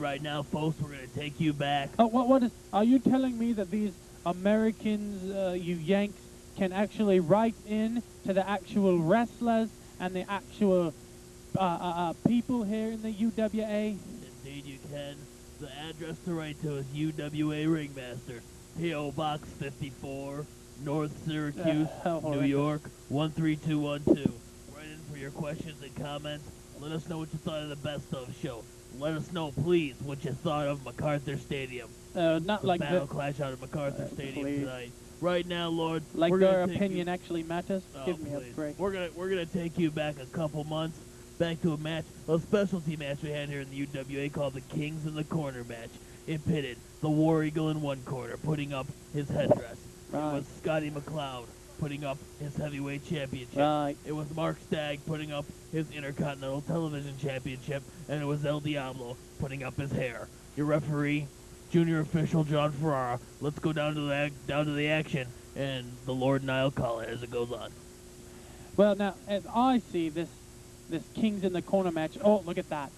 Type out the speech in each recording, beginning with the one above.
right now, folks. We're going to take you back. Are you telling me that these Americans, you Yanks, can actually write in to the actual wrestlers and the actual people here in the UWA? Indeed you can. The address to write to is UWA Ringmasters, P.O. Box 54, North Syracuse, New York, 13212. Write in for your questions and comments. Let us know what you thought of the Best Of show. Let us know, please, what you thought of MacArthur Stadium. Not like Battleclash out of MacArthur Stadium tonight. Right now, Lord, like their opinion actually matters. Give me a break. We're gonna take you back a couple months, back to a specialty match we had here in the UWA called the Kings in the Corner match. It pitted the War Eagle in one corner, putting up his headdress. Right. It was Scotty McLeod putting up his heavyweight championship. Right. It was Mark Stagg putting up his Intercontinental Television Championship, and it was El Diablo putting up his hair. Your referee, junior official John Ferrara. Let's go down to the action, and the Lord and I'll call it as it goes on. Well, now as I see this Kings in the Corner match, oh look at that.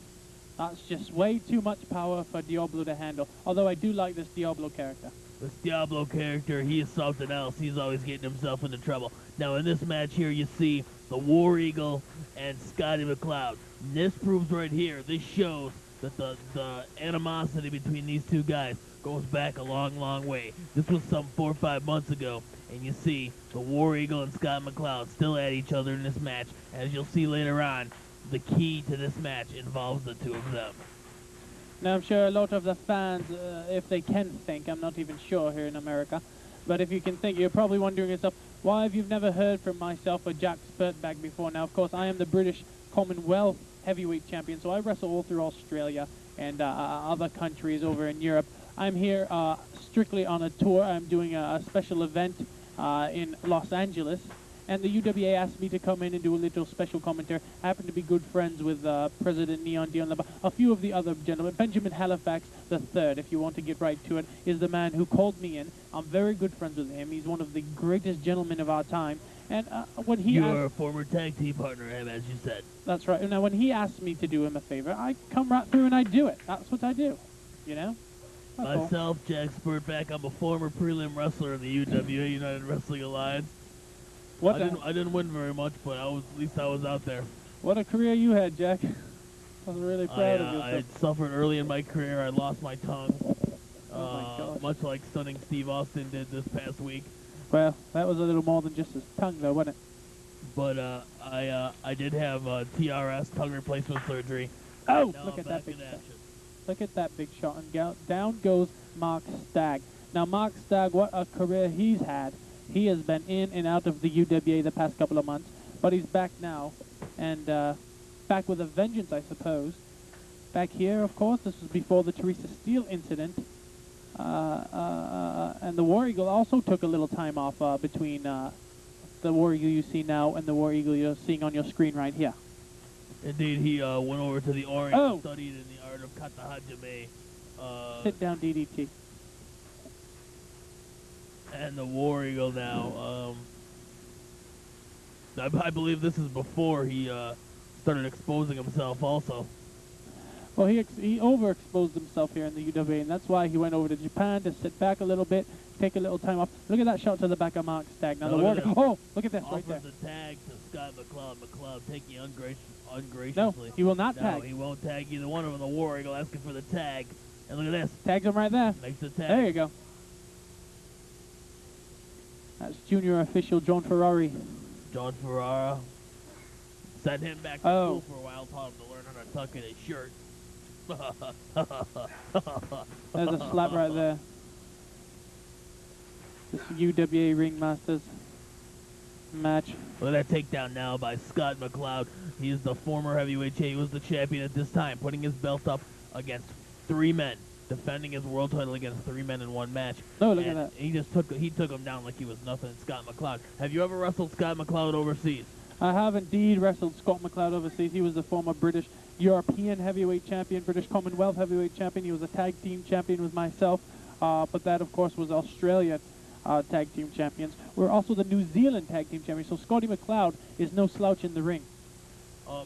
That's just way too much power for Diablo to handle. Although I do like this Diablo character. This Diablo character, he is something else. He's always getting himself into trouble. Now, in this match here, you see the War Eagle and Scotty McLeod. This proves right here, this shows that the animosity between these two guys goes back a long, long way. This was some 4 or 5 months ago, and you see the War Eagle and Scott McLeod still at each other in this match. As you'll see later on, the key to this match involves the two of them. Now, I'm sure a lot of the fans, if they can think, I'm not even sure here in America, but if you can think, you're probably wondering yourself, why have you never heard from myself or Jack Spurtback before? Now, of course, I am the British Commonwealth heavyweight champion, so I wrestle all through Australia and other countries over in Europe. I'm here strictly on a tour. I'm doing a special event in Los Angeles, and the UWA asked me to come in and do a little special commentary. I happen to be good friends with President Neon Dion Leba, a few of the other gentlemen. Benjamin Halifax III, if you want to get right to it, is the man who called me in. I'm very good friends with him. He's one of the greatest gentlemen of our time. And when he You are a former tag team partner of him, as you said. That's right. Now, when he asked me to do him a favor, I come right through and I do it. That's what I do, you know? That's Myself, all. Jack Spurtback, I'm a former prelim wrestler in the UWA United Wrestling Alliance. I didn't win very much, but at least I was out there. What a career you had, Jack. I was really proud of you. I suffered early in my career. I lost my tongue, much like stunning Steve Austin did this past week. Well, that was a little more than just his tongue, though, wasn't it? But I did have TRS, tongue replacement surgery. Oh, look at that big shot. Look at that big shot. And down goes Mark Stagg. Now, Mark Stagg, what a career he's had. He has been in and out of the UWA the past couple of months, but he's back now, and back with a vengeance, I suppose. Back here, of course, this was before the Teresa Steele incident, and the War Eagle also took a little time off between the War Eagle you see now and the War Eagle you're seeing on your screen right here. Indeed, he went over to the Orient and studied in the art of Kata Hajime. Sit down, DDT. And the War Eagle now, I believe this is before he started exposing himself also. Well, he overexposed himself here in the UWA, and that's why he went over to Japan to sit back a little bit, take a little time off. Look at that shot to the back of Mark Stagg. Now the War Eagle, oh, look at this right there. Offers a tag to Scott McLeod. McLeod taking ungraciously. No, he will not tag. No, he won't tag either one of them. The War Eagle asking for the tag. And look at this. Tags him right there. Makes the tag. There you go. That's junior official John Ferrari. John Ferrara. Sent him back to school for a while, taught him to learn how to tuck in his shirt. There's a slap right there. This UWA Ringmasters match. Look at that takedown now by Scott McLeod. He is the former heavyweight champion. He was the champion at this time, putting his belt up against 3 men, defending his world title against 3 men in one match. Oh, look at that. He took him down like he was nothing. Scott McLeod. Have you ever wrestled Scott McLeod overseas? I have indeed wrestled Scott McLeod overseas. He was the former British European heavyweight champion, British Commonwealth heavyweight champion. He was a tag team champion with myself, but that, of course, was Australian tag team champions. We're also the New Zealand tag team champions, so Scotty McLeod is no slouch in the ring.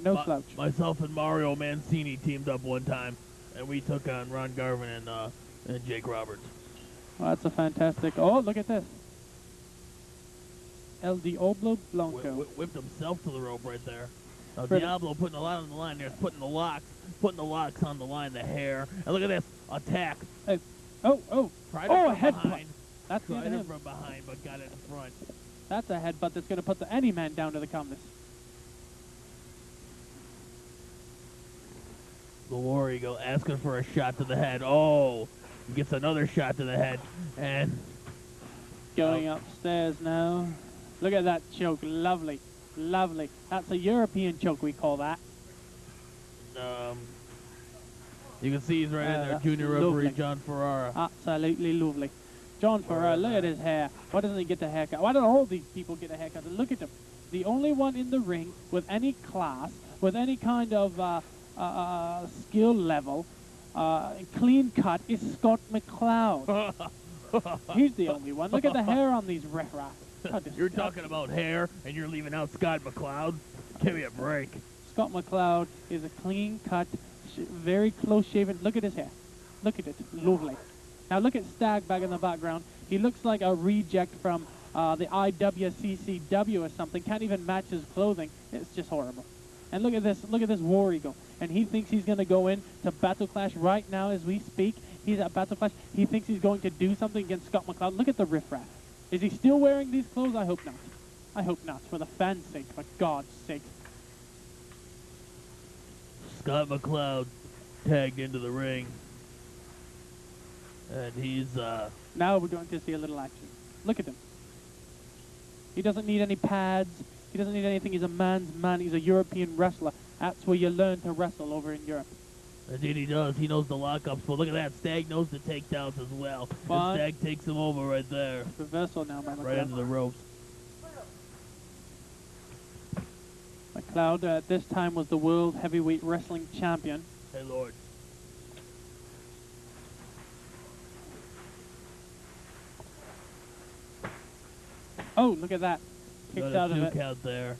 No slouch. Myself and Mario Mancini teamed up one time, And we took on Ron Garvin and Jake Roberts. Well, that's a fantastic. Oh, look at this. El Diablo Blanco. Whipped himself to the rope right there. Pretty- Diablo putting a lot on the line there, putting the locks on the line, the hair. And look at this attack. Hey. Oh. Tried Oh, a it from headbutt. behind. That's the end Tried of it him. from behind, but got it in front. That's a headbutt that's going to put any man down to the canvas. The War Eagle asking for a shot to the head. Oh, he gets another shot to the head. And Going upstairs now. Look at that choke. Lovely. Lovely. That's a European choke, we call that. you can see he's right in there. That's Junior referee lovely. John Ferrara. Absolutely lovely. John Ferrer, look at his hair. Why doesn't he get the haircut? Why don't all these people get a haircut? Look at him. The only one in the ring with any class, with any kind of skill level, clean cut is Scott McCloud. He's the only one. Look at the hair on these riffraff. You're talking about hair, and you're leaving out Scott McCloud? Give me a break. Scott McCloud is a clean cut, very close shaven. Look at his hair. Look at it. Lovely. Now look at Stag back in the background. He looks like a reject from the IWCCW or something. Can't even match his clothing. It's just horrible. And look at this. Look at this War Eagle. And he thinks he's going to go in to Battleclash right now as we speak. He's at Battleclash. He thinks he's going to do something against Scott McCloud. Look at the riffraff. Is he still wearing these clothes? I hope not. I hope not. For the fans' sake. For God's sake. Scott McCloud tagged into the ring. And he's, Now we're going to see a little action. Look at him. He doesn't need any pads. He doesn't need anything. He's a man's man. He's a European wrestler. That's where you learn to wrestle over in Europe. indeed he does. He knows the lockups. But look at that. Stag knows the takedowns as well. But- And Stag takes him over right there. Reversal now by Right into McLeod. the ropes. McLeod at this time was the World Heavyweight Wrestling Champion. Hey, Lord. Oh, look at that. Kicked Got out a of 2 it. count there.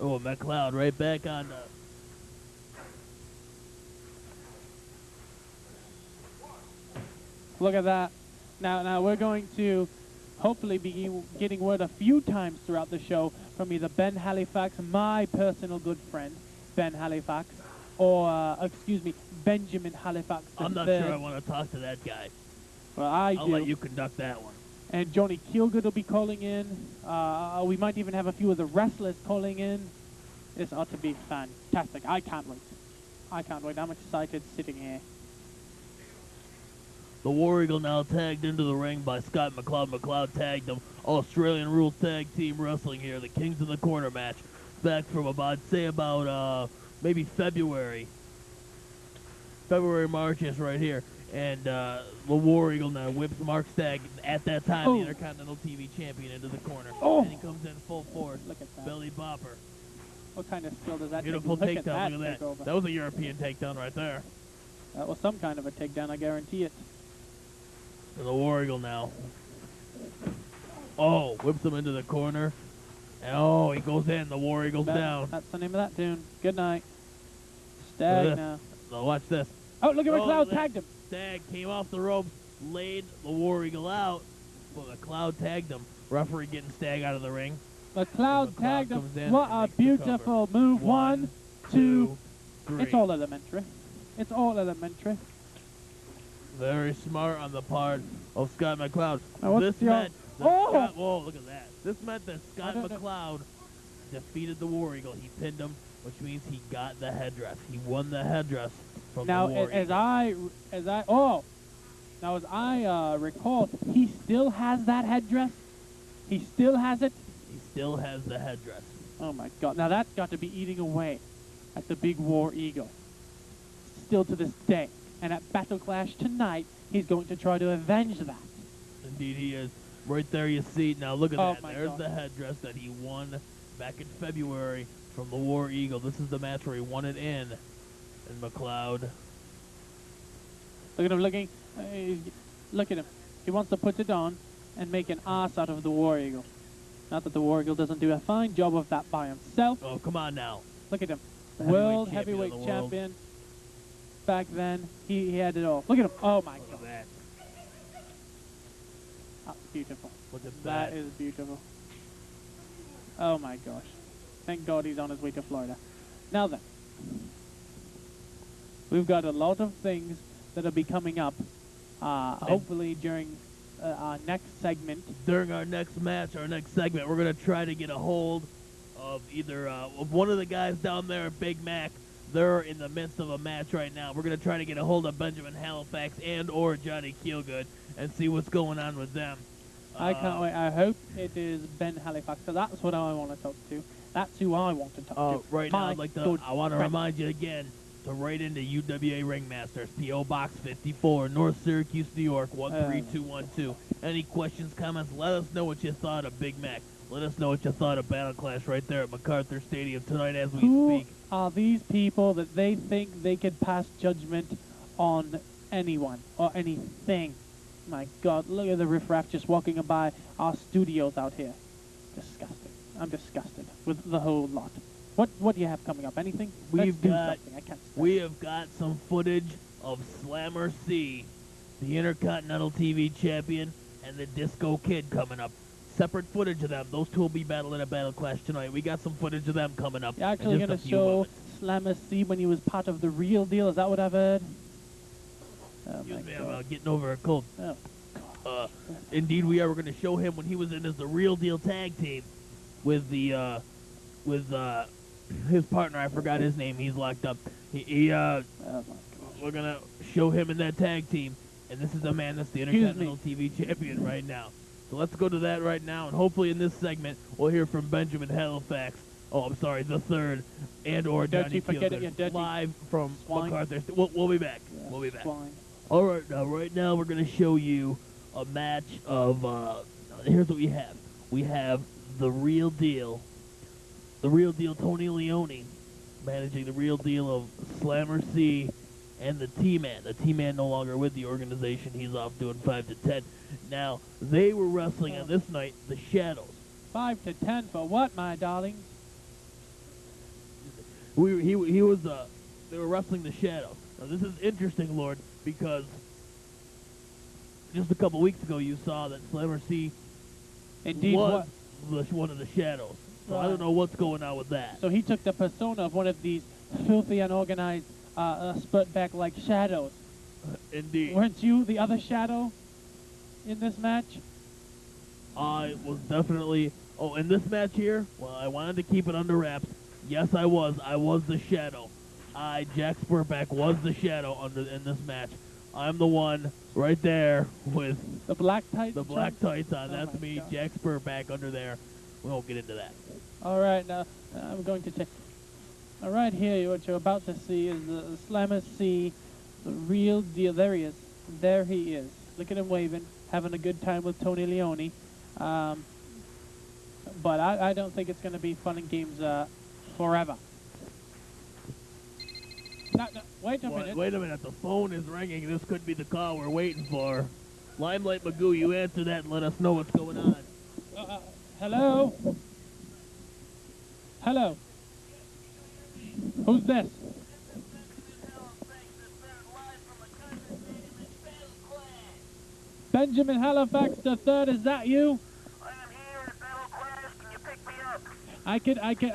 Oh, McLeod right back on Look at that. Now we're going to hopefully be getting word a few times throughout the show from either Ben Halifax, my personal good friend, Ben Halifax, or, excuse me, Benjamin Halifax I'm not III. sure I want to talk to that guy. Well, I I'll do. let you conduct that one. And Johnny Keelgood will be calling in. We might even have a few of the wrestlers calling in. This ought to be fantastic. I can't wait. I can't wait. I'm excited sitting here. The War Eagle now tagged into the ring by Scott McCloud. McCloud tagged him. Australian Rules Tag Team Wrestling here. The Kings in the Corner match. Back from about maybe February. February, March is right here. And the War Eagle now whips Mark Stagg, at that time Oh. the Intercontinental TV Champion, into the corner. Oh. And he comes in full force. Look at that. Belly bopper. What kind of skill does that Beautiful take? takedown. Look at that. takeover. That was a European takedown right there. That was some kind of a takedown, I guarantee it. And the War Eagle now. Oh, whips him into the corner. And oh, he goes in. The War Eagle's down. That's the name of that tune. Good night. Look at Stag this. now. So watch this. Oh, look at Oh, McLeod look at tagged that. him. Stag came off the ropes, laid the War Eagle out, but McLeod tagged him. Referee getting Stag out of the ring. McLeod McLeod tagged him. comes in What and a makes the beautiful move. One, two. 3. It's all elementary. It's all elementary. Very smart on the part of Scott McLeod. Now, what's This the meant that oh! Scott, whoa, look at that. This meant that Scott don't know. McLeod defeated the War Eagle. He pinned him, which means he got the headdress. He won the headdress from Now, the War as Eagle. I recall, he still has that headdress. He still has it. He still has the headdress. Oh my God! Now that's got to be eating away at the big War Eagle. Still to this day, and at Battleclash tonight, he's going to try to avenge that. Indeed he is. Right there you see it. Now look at Oh that. my There's God. the headdress that he won back in February from the War Eagle. This is the match where he won it in. And McLeod. Look at him looking. Look at him. He wants to put it on and make an ass out of the War Eagle. Not that the War Eagle doesn't do a fine job of that by himself. Oh, come on now. Look at him. The World heavyweight heavyweight champion of the world. champion. back then, he had it all. Look at him. Oh, my Look God. at that. Oh, beautiful. Look at That is beautiful. Oh, my gosh. Thank God he's on his way to Florida. Now then, we've got a lot of things that will be coming up, hopefully during our next segment. During our next match, our next segment, we're going to try to get a hold of either of one of the guys down there at Big Mac. They're in the midst of a match right now. We're going to try to get a hold of Benjamin Halifax and or Johnny Keelgood and see what's going on with them. I can't wait. I hope it is Ben Halifax, so that's what I want to talk to. That's who I want to talk to. Right now, I want to remind you again to write into UWA Ringmasters, P.O. Box 54, North Syracuse, New York, 13212. Any questions, comments, let us know what you thought of Big Mac. Let us know what you thought of Battleclash right there at MacArthur Stadium tonight as we speak. Who are these people that they think they could pass judgment on anyone or anything? My God, look at the riffraff just walking by our studios out here. Disgusting. I'm disgusted with the whole lot. What do you have coming up? Anything? We have got some footage of Slammer C, the Intercontinental TV Champion, and the Disco Kid coming up. Separate footage of them. Those two will be battling at Battleclash tonight. We got some footage of them coming up. You're actually going to show Slammer C when he was part of the Real Deal. Is that what I've heard? Oh, excuse me, I'm getting over a cold. Oh, God. Indeed, we are. We're going to show him when he was in the Real Deal tag team with the his partner. I forgot his name. He's locked up. We're gonna show him in that tag team, and this is the man that's the Intercontinental TV Champion right now. So let's go to that right now, and hopefully in this segment we'll hear from Benjamin Halifax. Oh, I'm sorry, the third, and or Johnny Keelgood, live from MacArthur. We'll be back. Yeah, we'll be back. Fine. All right, now right now we're gonna show you a match of. Here's what we have. We have the Real Deal. The Real Deal Tony Leone managing the Real Deal of Slammer C and the T-Man. The T-Man no longer with the organization. He's off doing 5 to 10. Now, they were wrestling on this night, the Shadows. 5 to 10 for what, my darlings? They were wrestling the Shadows. Now, this is interesting, Lord, because just a couple weeks ago you saw that Slammer C was one of the Shadows. So I don't know what's going on with that. So he took the persona of one of these filthy, unorganized, spurt-back-like shadows. Indeed. Weren't you the other shadow in this match? I was definitely... Oh, in this match here? Well, I wanted to keep it under wraps. Yes, I was. I was the shadow. Jack Spurback, was the shadow in this match. I'm the one right there with... The black tights? The black tights on. That's me, God. Jack Spurback under there. We won't get into that. All right, now I'm going to take... All right, here, what you're about to see is the Slammer C, the Real Deal. There he is. There he is. Look at him waving, having a good time with Tony Leone. But I don't think it's going to be fun and games forever. No, wait a minute. Wait a minute. The phone is ringing. This could be the call we're waiting for. Limelight Magoo, you answer that and let us know what's going on. Hello? Hello? Who's this? Benjamin Halifax III, is that you? I am here at Battleclash. Can you pick me up?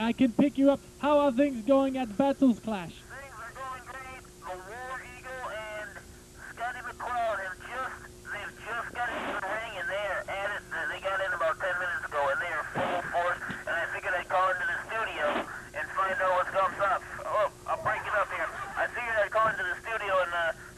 I can pick you up. How are things going at Battleclash? Things are going great. The War Eagle and Scotty McCloud they've just got into the ring and they are at it. They got in about 10 minutes ago and they are full force. And I figured I'd call into the studio and find out what comes up. Oh, I'll break it up here. I figured I'd call into the studio and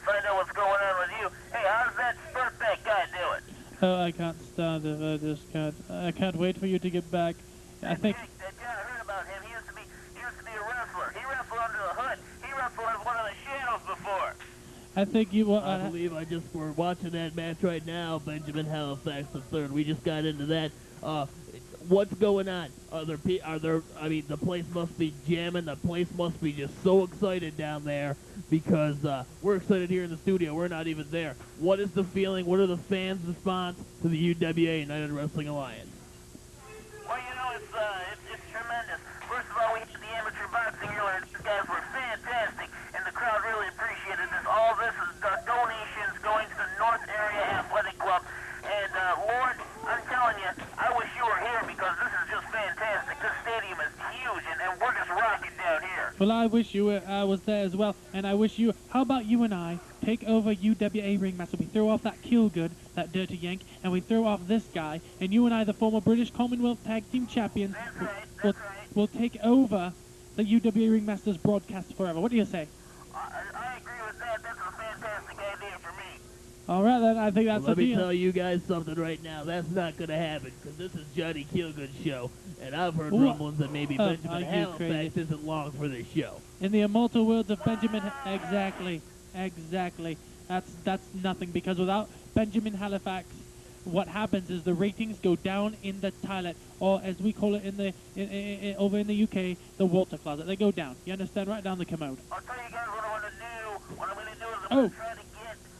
find out what's going on with you. Hey, how's that Spurtback guy doing? Oh, I can't stand it. I can't wait for you to get back. I think... That guy, I heard about him. He used to be a wrestler. He wrestled under the hood. He wrestled as one of the Shadows before. I think you will... I believe we're watching that match right now, Benjamin Halifax III. We just got into that. What's going on? The place must be jamming. The place must be just so excited down there because we're excited here in the studio. We're not even there. What is the feeling? What are the fans' response to the UWA United Wrestling Alliance? Well, it's tremendous. First of all, we hit the amateur boxing earlier. These guys were fantastic, and the crowd really appreciated Well, I wish you was there as well, and I wish you... How about you and I take over UWA Ringmaster? We throw off that Killgood, that dirty yank, and we throw off this guy, and you and I, the former British Commonwealth Tag Team Champions, That's right, that's right. will take over the UWA Ringmasters broadcast forever. What do you say? I agree with that. That's a fantastic idea for me. All right, then. I think that's Well, let a me deal. tell you guys something right now. That's not going to happen because this is Johnny Killgood's show, and I've heard What? rumblings that maybe Are Benjamin you Halifax crazy? isn't long for this show. In the immortal words of Benjamin... Exactly. That's nothing, because without Benjamin Halifax, what happens is the ratings go down in the toilet, or as we call it over in the UK, the water closet. They go down. You understand? Right down the commode. I'll tell you guys what I want to do. What I'm going to do is Oh.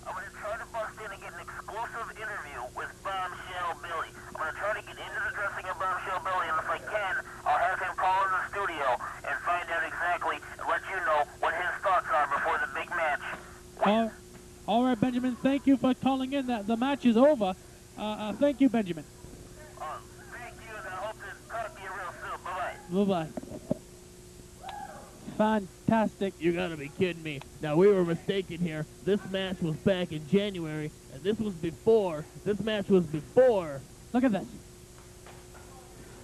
I'm going to try to bust in and get an exclusive interview with Bombshell Billy. I'm going to try to get into the dressing of Bombshell Billy, and if I can, I'll have him call in the studio and find out exactly and let you know what his thoughts are before the big match. All right, Benjamin. Thank you for calling in. The match is over. Thank you, Benjamin. Thank you, and I hope to talk to you real soon. Bye-bye. Bye-bye. Fantastic. You gotta be kidding me. Now, we were mistaken here. This match was back in January, and this match was before Look at this.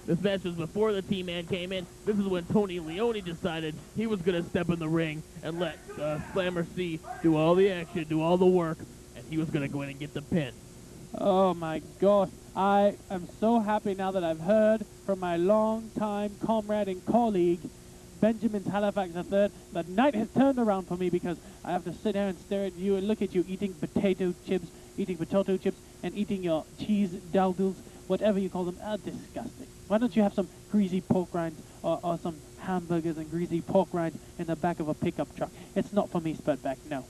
the T-Man came in. This is when Tony Leone decided he was gonna step in the ring and let Slammer C do all the action, do all the work, and he was gonna go in and get the pin. Oh, my gosh. I am so happy now that I've heard from my longtime comrade and colleague, Benjamin Halifax III. The night has turned around for me because I have to sit here and stare at you and look at you eating potato chips, and eating your cheese dowdles, whatever you call them. Disgusting. Why don't you have some greasy pork rinds or some hamburgers and greasy pork rinds in the back of a pickup truck? It's not for me, Spudback, no.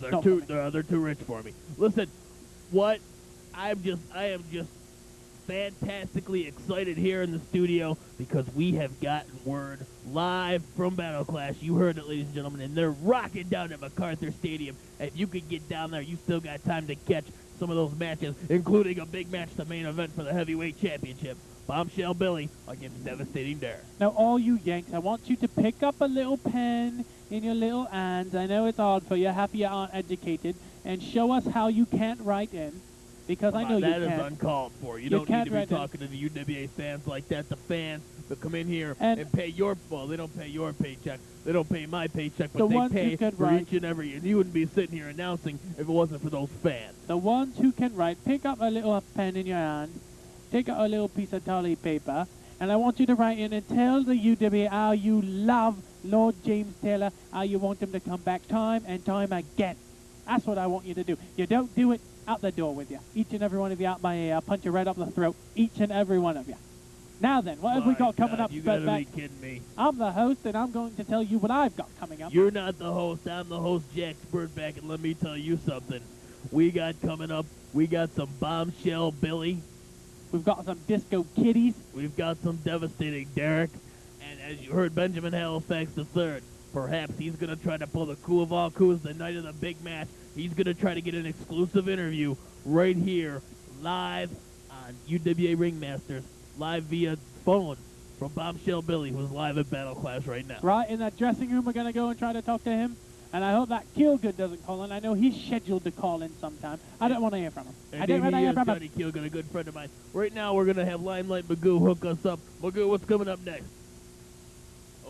They're too rich for me. Listen, I am just fantastically excited here in the studio because we have gotten word live from Battleclash. You heard it, ladies and gentlemen, and they're rocking down at MacArthur Stadium. If you could get down there, you still got time to catch some of those matches, including a big match, the main event for the heavyweight championship. Bombshell Billy against Devastating Derek. Now, all you Yanks, I want you to pick up a little pen in your little hands. I know it's hard for you, half of you aren't educated, and show us how you can't write in. Because I know you That can't. is uncalled for. You don't need to be talking to the UWA fans like that. The fans that come in here and pay your... Well, they don't pay your paycheck. They don't pay my paycheck, but they pay for each and every... And you wouldn't be sitting here announcing if it wasn't for those fans. The ones who can write, pick up a little pen in your hand, take out a little piece of toilet paper, and I want you to write in and tell the UWA how you love Lord James Taylor, how you want him to come back time and time again. That's what I want you to do. You don't do it, out the door with you. Each and every one of you out my ear. I'll punch you right up the throat. Each and every one of you. Now then, what have we got coming up, You gotta be Spudback? kidding me. I'm the host, and I'm going to tell you what I've got coming up. You're not the host. I'm the host, Jack Spurtback, and let me tell you something. We got coming up, we got some Bombshell Billy. We've got some Disco Kitties. We've got some Devastating Derek. And as you heard, Benjamin Halifax III. Perhaps he's going to try to pull the coup of all coups the night of the big match. He's going to try to get an exclusive interview right here, live on UWA Ringmasters, live via phone from Bombshell Billy, who's live at Battleclash right now. Right in that dressing room, we're going to go and try to talk to him. And I hope that Killgood doesn't call in. I know he's scheduled to call in sometime. I don't want to hear from him. I don't want to hear from him. Johnny Killgood, a good friend of mine. Right now, we're going to have Limelight Magoo hook us up. Magoo, what's coming up next?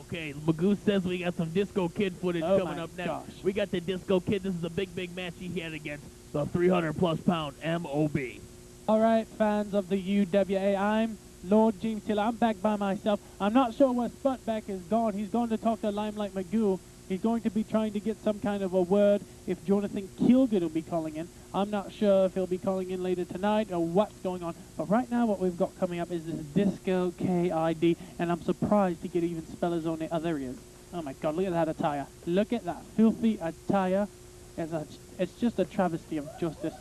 Okay, Magoo says we got some Disco Kid footage coming up next. Gosh. We got the Disco Kid. This is a big match he had against the 300-plus pound M.O.B. All right, fans of the UWA, I'm Lord James Taylor. I'm back by myself. I'm not sure where Sputback is gone. He's gone to talk to Limelight Magoo. He's going to be trying to get some kind of a word if Jonathan Killgood will be calling in. I'm not sure if he'll be calling in later tonight or what's going on. But right now what we've got coming up is this Disco KID, and I'm surprised he could even spell his own name. Oh, there he is. Oh my God, look at that attire. Look at that filthy attire. It's just a travesty of justice.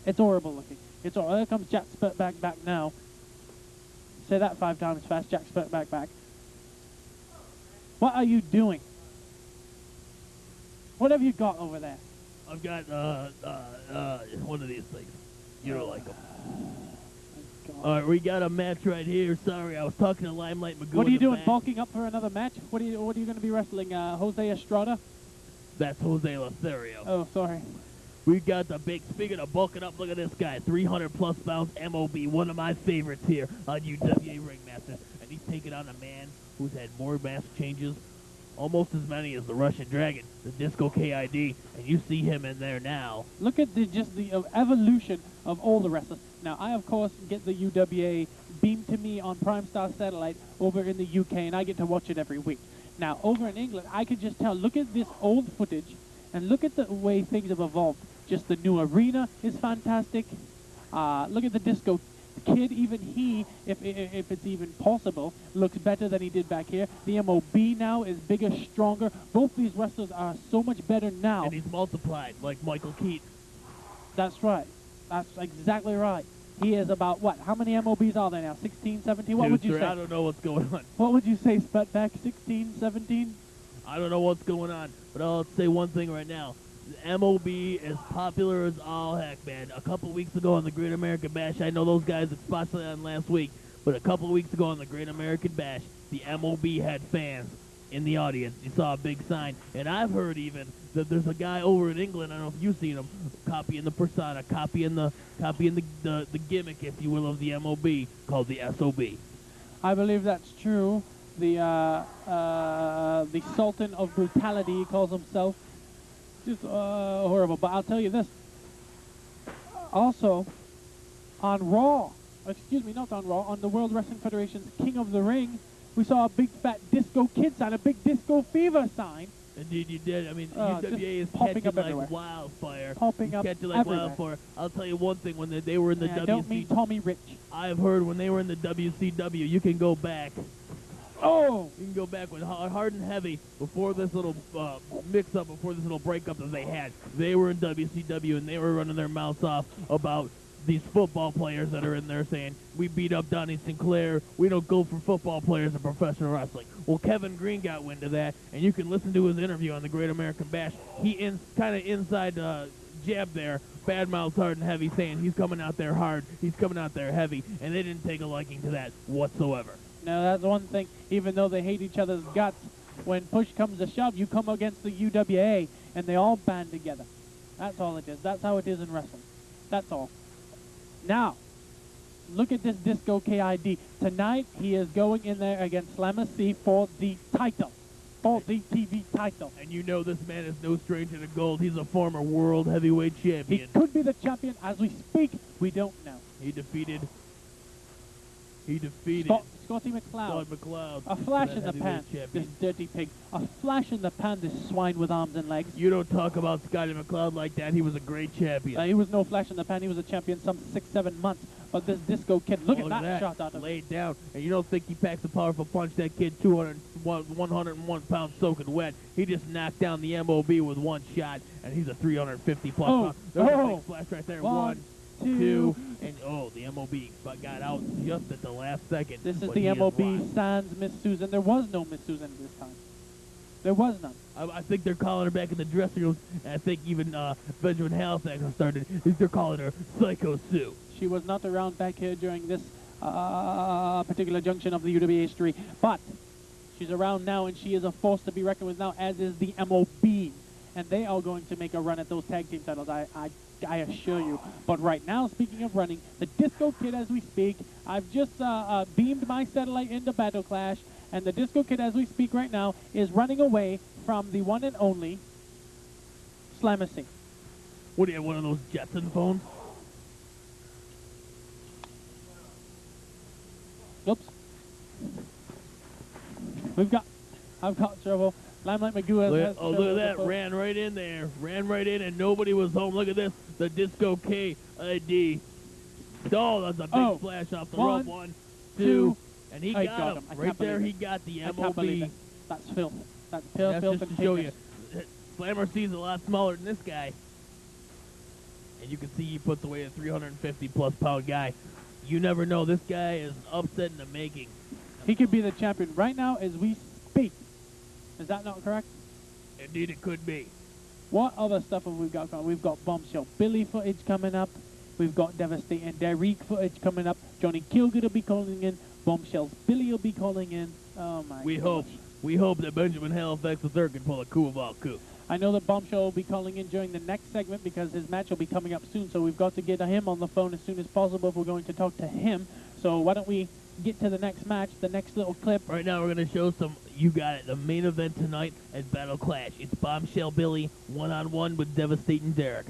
It's horrible looking. It's all. Here comes Jack Spurtback back now. Say that 5 times fast. Jack Spurtback back. What are you doing? What have you got over there? I've got one of these things. You don't like them. God. All right, we got a match right here. Sorry, I was talking to Limelight Magoo. What are you in the doing? back. Bulking up for another match? What are you going to be wrestling? Jose Estrada? That's Jose Lothario. Oh, sorry. We got the big, speaking of bulking up, look at this guy, 300 plus pounds MOB, one of my favorites here on UWA Ringmasters. And he's taking on a man who's had more mask changes, almost as many as the Russian Dragon, the Disco KID, and you see him in there now. Look at the evolution of all the wrestlers. Now, I, of course, get the UWA beamed to me on Prime Star Satellite over in the UK, and I get to watch it every week. Now, over in England, I could just tell, look at this old footage, and look at the way things have evolved. Just the new arena is fantastic. Look at the Disco Kid. Even he, if it's even possible, looks better than he did back here. The MOB now is bigger, stronger. Both these wrestlers are so much better now. And he's multiplied, like Michael Keaton. That's right. That's exactly right. He is about, what? How many MOBs are there now? 16, 17? What would you say? I don't know what's going on. What would you say, Sputback? 16, 17? I don't know what's going on, but I'll say one thing right now. The MOB is popular as all heck, man. A couple weeks ago on the Great American Bash, I know those guys that spotted on last week, but a couple weeks ago on the Great American Bash, the MOB had fans in the audience. You saw a big sign, and I've heard even that there's a guy over in England, I don't know if you've seen him, copying the persona, copying the gimmick, if you will, of the MOB, called the SOB. I believe that's true. The Sultan of Brutality, he calls himself. Just horrible. But I'll tell you this. Also, on Raw, excuse me, not on Raw, on the World Wrestling Federation's King of the Ring, we saw a big fat Disco Kid sign, a big Disco Fever sign. Indeed, you did. I mean, UWA is popping catching up like everywhere. wildfire. Popping up catching like everywhere. wildfire. I'll tell you one thing. When they were in the I don't mean Tommy Rich. I've heard when they were in the WCW, you can go back. Oh! You can go back with Hard and Heavy before this little mix-up, before this little breakup that they had. They were in WCW, and they were running their mouths off about these football players that are in there saying, we beat up Donnie Sinclair, we don't go for football players in professional wrestling. Well, Kevin Green got wind of that, and you can listen to his interview on the Great American Bash. He kind of inside jab there, badmouths Hard and Heavy, saying he's coming out there hard, he's coming out there heavy, and they didn't take a liking to that whatsoever. Now, that's one thing, even though they hate each other's guts, when push comes to shove, you come against the UWA, and they all band together. That's all it is. That's how it is in wrestling. That's all. Now, look at this Disco KID. Tonight, he is going in there against Slammer C for the title, for the TV title. And you know this man is no stranger to gold. He's a former world heavyweight champion. He could be the champion. As we speak, we don't know. He defeated Scotty McLeod. McLeod. A flash in the pan, this dirty pig. A flash in the pan, this swine with arms and legs. You don't talk about Scotty McLeod like that. He was a great champion. He was no flash in the pan. He was a champion some 6-7 months. But this Disco Kid, look at that shot out of him. Laid down. And you don't think he packs a powerful punch. That kid, 101 pounds soaking wet. He just knocked down the MOB with one shot, and he's a 350 plus pound. There's a big flash right there. One, two, and the MOB got out just at the last second. This is the MOB sans Miss Susan. There was no Miss Susan this time. There was none. I think they're calling her back in the dressing room, and I think even Benjamin Halifax started. They're calling her Psycho Sue. She was not around back here during this particular junction of the UWA history, but she's around now, and she is a force to be reckoned with now, as is the MOB. And they are going to make a run at those tag team titles, I assure you. But right now, speaking of running, the Disco Kid as we speak, I've just beamed my satellite into Battleclash, and the Disco Kid as we speak right now is running away from the one and only Slammer C. What do you have, one of those Jetson phones? Oops. I've got trouble. Limelight Magoo has look at that. Ran right in there. Ran right in, and nobody was home. Look at this. The Disco KID. Oh, that's a big splash off the rope. 1, 2, and he got him. Right there, he got the MOB. That's filth. That's pure filth just and to show you. pigment. Slammer C's a lot smaller than this guy. And you can see he puts away a 350 plus pound guy. You never know. This guy is upset in the making. He could be the champion right now as we speak. Is that not correct? Indeed, it could be. What other stuff have we got going? We've got Bombshell Billy footage coming up. We've got Devastating Derrick footage coming up. Johnny Kilgood will be calling in. Bombshell's Billy will be calling in. Oh my gosh. We hope that Benjamin Halifax III can pull a coup. I know that Bombshell will be calling in during the next segment because his match will be coming up soon, so we've got to get him on the phone as soon as possible if we're going to talk to him. So why don't we get to the next match, the next little clip. Right now we're going to show some, you got it, the main event tonight at Battleclash. It's Bombshell Billy one-on-one with Devastating Derek.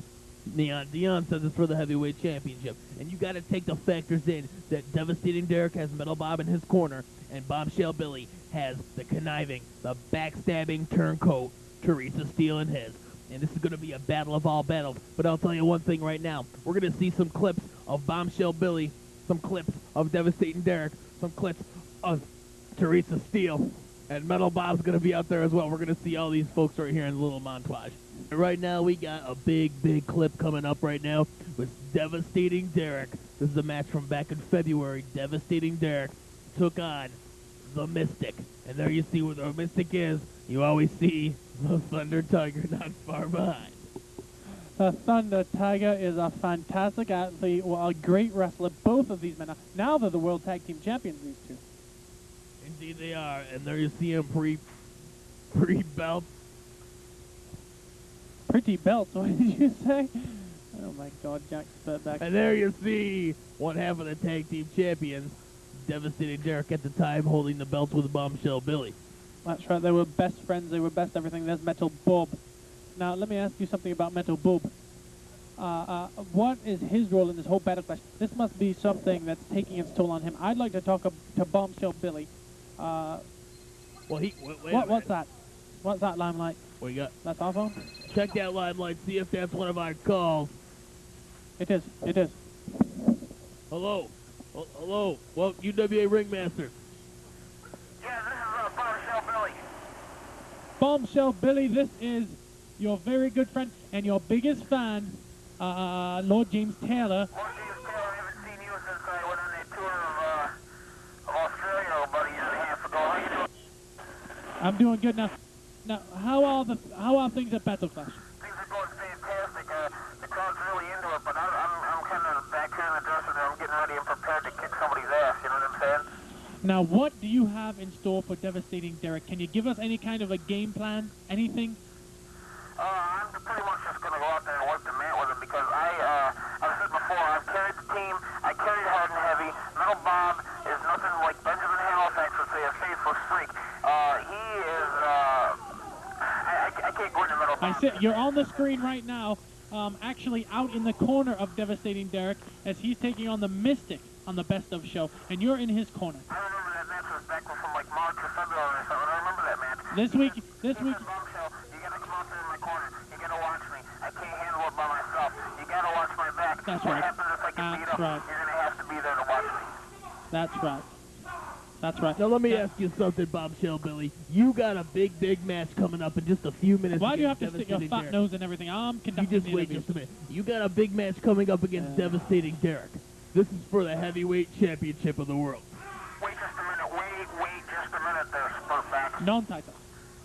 Dion says it's for the heavyweight championship. And you got to take the factors in that Devastating Derek has Metal Bob in his corner, and Bombshell Billy has the conniving, the backstabbing turncoat Teresa Steele in his. And this is going to be a battle of all battles. But I'll tell you one thing right now. We're going to see some clips of Bombshell Billy, some clips of Devastating Derek, some clips of Teresa Steele. And Metal Bob's going to be out there as well. We're going to see all these folks right here in the little montage. And right now we got a big clip coming up right now with Devastating Derek. This is a match from back in February. Devastating Derek took on the Mystic. And there you see where the Mystic is. You always see the Thunder Tiger not far behind. The Thunder Tiger is a fantastic athlete, well, a great wrestler. Both of these men are. Now they're the World Tag Team Champions, these two. Indeed they are. And there you see him pre-belt. Pretty belts, what did you say? Oh my God, Jack spit back. And there you see one half of the Tag Team Champions, Devastating Derek at the time, holding the belts with Bombshell Billy. That's right, they were best friends, they were best everything. There's Metal Bob. Now, let me ask you something about Metal Bob. What is his role in this whole battle clash? This must be something that's taking its toll on him. I'd like to talk to Bombshell Billy. Well, What's that? What's that, Limelight? What you got? That's our phone? Check that Limelight, see if that's one of our calls. It is, it is. Hello? Hello? Well, UWA Ringmasters. Yeah, this is Bombshell Billy. Bombshell Billy, this is your very good friend and your biggest fan, Lord James Taylor. Lord James Taylor, I haven't seen you since I went on that tour of Australia about a year and a half ago. How you doing? I'm doing good now. Now, how are things at Battleclash? Things are going fantastic. The crowd's really into it, but I'm kind of back here in the dressing room getting ready and prepared to kick somebody's ass, you know what I'm saying? Now, what do you have in store for Devastating Derek? Can you give us any kind of a game plan? Anything? I'm pretty much just going to go out there and work the mat with him because I've said before, I've carried the team, I carried hard and heavy. Metal Bob is nothing like Benjamin Halifax would say, a faithless freak. He is, I can't go into Metal Bob. I see, you're on the screen right now, actually out in the corner of Devastating Derek as he's taking on the Mystic on the Best of show, and you're in his corner. I remember that match was back from like March or February or something. I remember that match. This week, Bombshell, you gotta come out there in my corner. You gotta watch me. I can't handle it by myself. You gotta watch my back. That's what right. happens if I get beat up? Right. You're gonna have to be there to watch me. That's right. That's right. Now let me ask you something, Bombshell Billy. You got a big match coming up in just a few minutes. Why do you have to stick your Devastating fat Derek. nose and everything? I'm You conducting just the wait interview. just a minute. You got a big match coming up against Devastating Derek. This is for the heavyweight championship of the world. Wait just a minute. Wait just a minute there, Spurtback. Non-title.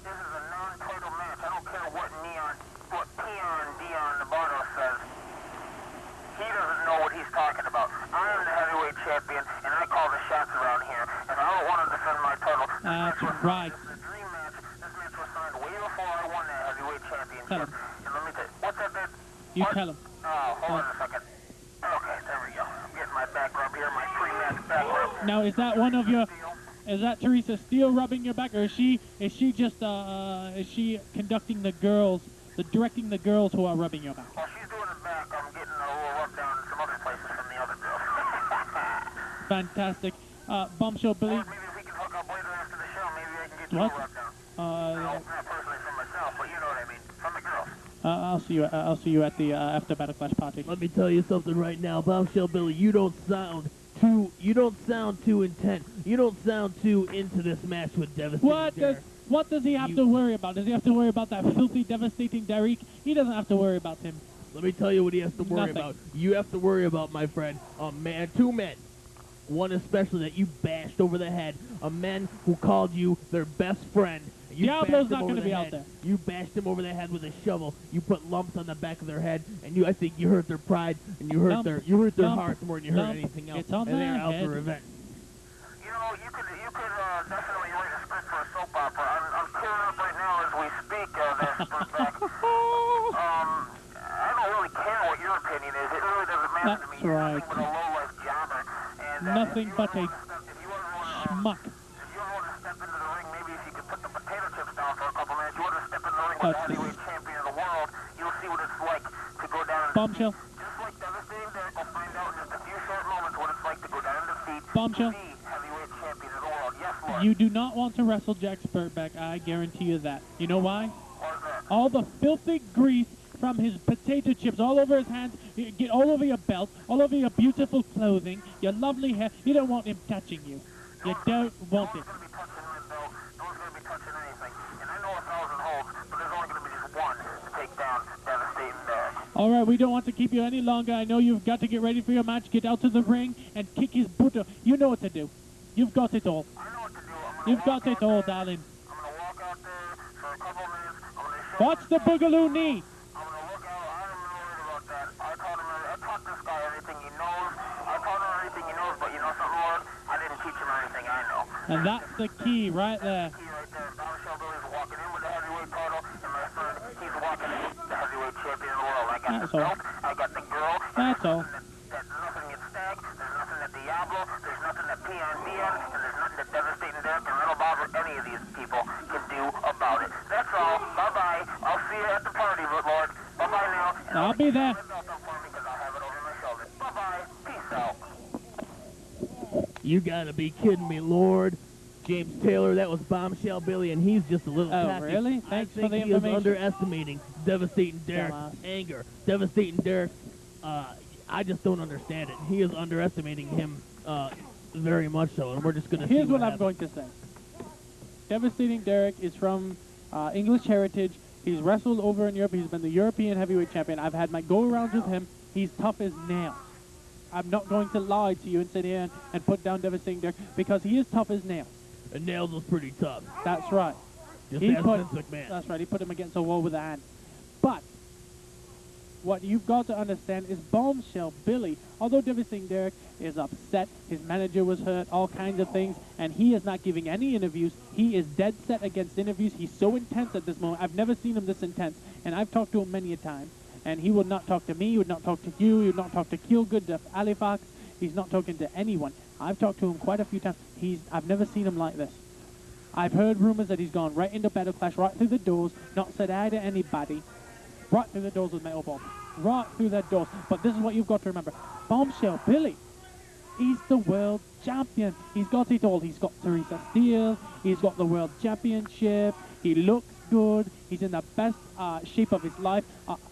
This is a non-title match. I don't care what Peon Dion Navarro says. He doesn't know what he's talking about. I am the heavyweight champion, and I call the shots around here. And I don't want to defend my title. That's right. This is a dream match. This match was signed way before I won that heavyweight championship. Tell him. And let me tell you, what's that bit? You What? tell him. Oh, hold on a second. Okay, there we go. I'm getting my back rub here, my pre-match back rub. Now, is that one of your? Is that Teresa Steele rubbing your back, or is she just is she conducting the girls, directing the girls who are rubbing your back? While she's doing it back, I'm getting a little rub down in some other places from the other girls. Fantastic. Bombshell Billy. Or maybe if we can hook up later after the show, maybe I can get you What? a rub down. No, not personally from myself, but you know what I mean. From the girls. I'll see you at the after Battleclash party. Let me tell you something right now, Bombshell Billy. You don't sound too intent. You don't sound too into this match with Devastating Derek. What does he have to worry about? Does he have to worry about that filthy, Devastating Derek? He doesn't have to worry about him. Let me tell you what he has to worry Nothing. about. You have to worry about, my friend, two men. One especially that you bashed over the head. A man who called you their best friend. You Diablo's bashed him not over going to the be out head. there. You bashed him over the head with a shovel. You put lumps on the back of their head, and I think you hurt their pride, and you hurt their Lump, hearts more than you hurt lump. anything else. It's on and they're their out head. for revenge. You know, you could definitely write a script for a soap opera. I'm queuing up right now as we speak, there, Spurtback. I don't really care what your opinion is. It really doesn't matter to me. That's You're right. nothing but a low-life jobber. And, Nothing but a if you ever wanna, schmuck. if you ever want to step into the ring, maybe if you could put the potato chips down for a couple minutes, you want to step in the ring with the heavyweight champion of the world, you'll see what it's like to go down and Bombshell. just like Devastating Derek will find out in just a few short moments what it's like to go down and defeat Bombshell. the heavyweight champion of the world. Yes, Lord. You do not want to wrestle Jack Spurtback. I guarantee you that. You know why? What is that? All the filthy grease from his potato chips all over his hands, get all over your belt, all over your beautiful clothing, your lovely hair. You don't want him touching you. You don't want No it. one's going to be touching my belt. No one's going to be touching anything. And I know 1,000 holds, but there's only going to be just one to take down Devastating Derek. All right, we don't want to keep you any longer. I know you've got to get ready for your match. Get out to the ring and kick his boot. You know what to do. You've got it all. I know what to do. I'm gonna You've got walk it out all, there. darling. I'm going to walk out there for a couple minutes. I'm going to show Watch the boogaloo knee. I'm gonna look out. I'm not worried about that. I taught this guy everything he knows. I taught him everything he knows, but you know something, Lord? I didn't teach him everything I know. And that's the key right there. Key right there. Bombshell Billy's walking in with the heavyweight title, and my friend, he's walking in with the heavyweight champion of the world. I got That's the all. belt. I got the girl. That's all. There's nothing at Stag. There's nothing at Diablo. There's nothing at PNBN, and there's nothing at Devastating Derek and Little Bob or any of these people can do about it. That's all. Bye-bye. I'll see you at the party, Lord. Bye-bye now. And I'll be there. put my belt up for me 'cause I'll have it over my shoulder. Bye-bye. Peace out. You gotta be kidding me, Lord. James Taylor, that was Bombshell Billy, and he's just a little Oh, tacky. really? I Thanks for think the he is information. underestimating Devastating Derek's Dumbass. anger. Devastating Derek, I just don't understand it. He is underestimating him very much so, and we're just gonna see Here's what I'm happens. going to say. Devastating Derek is from English heritage. He's wrestled over in Europe. He's been the European heavyweight champion. I've had my go-arounds with him. He's tough as nails. I'm not going to lie to you and sit here and put down Devastating Derek because he is tough as nails. And Nails was pretty tough. That's right. Just He as put- Vince McMahon. That's right. He put him against a wall with a hand. But what you've got to understand is Bombshell Billy, although Devastating Derek is upset, his manager was hurt, all kinds of things, and he is not giving any interviews. He is dead set against interviews. He's so intense at this moment. I've never seen him this intense, and I've talked to him many a time. And he would not talk to me, he would not talk to you, he would not talk to Kilgood, to Halifax. He's not talking to anyone. I've talked to him quite a few times. I've never seen him like this. I've heard rumors that he's gone right into Battleclash, right through the doors, not said hi to anybody, right through the doors with Metal Bomb. Right through the doors. But this is what you've got to remember. Bombshell Billy, he's the world champion. He's got it all. He's got Teresa Steele. He's got the world championship. He looks good. He's in the best shape of his life.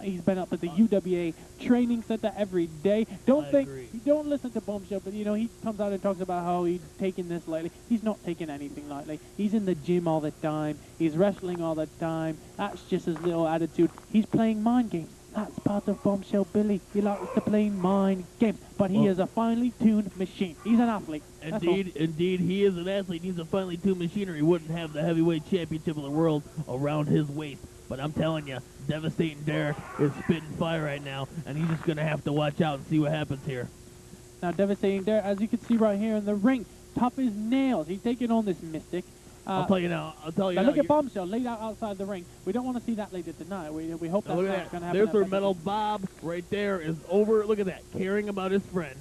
He's been up at the UWA training center every day. Don't listen to Bombshell, but you know, he comes out and talks about how he's taking this lightly. He's not taking anything lightly. He's in the gym all the time. He's wrestling all the time. That's just his little attitude. He's playing mind games. That's part of Bombshell Billy. He likes to play mind games, but he is a finely tuned machine. He's an athlete. Indeed, he is an athlete. He's a finely tuned machine, or he wouldn't have the heavyweight championship of the world around his waist. But I'm telling you, Devastating Derek is spitting fire right now, and he's just going to have to watch out and see what happens here. Now, Devastating Derek, as you can see right here in the ring, tough as nails. He's taking on this Mystic. I'll tell you now. Now look at Bombshell laid out outside the ring. We don't want to see that later tonight. We hope that's not Look going at to that. happen. There's at where Battleclash. Metal Bob right there is over. Look at that, caring about his friend.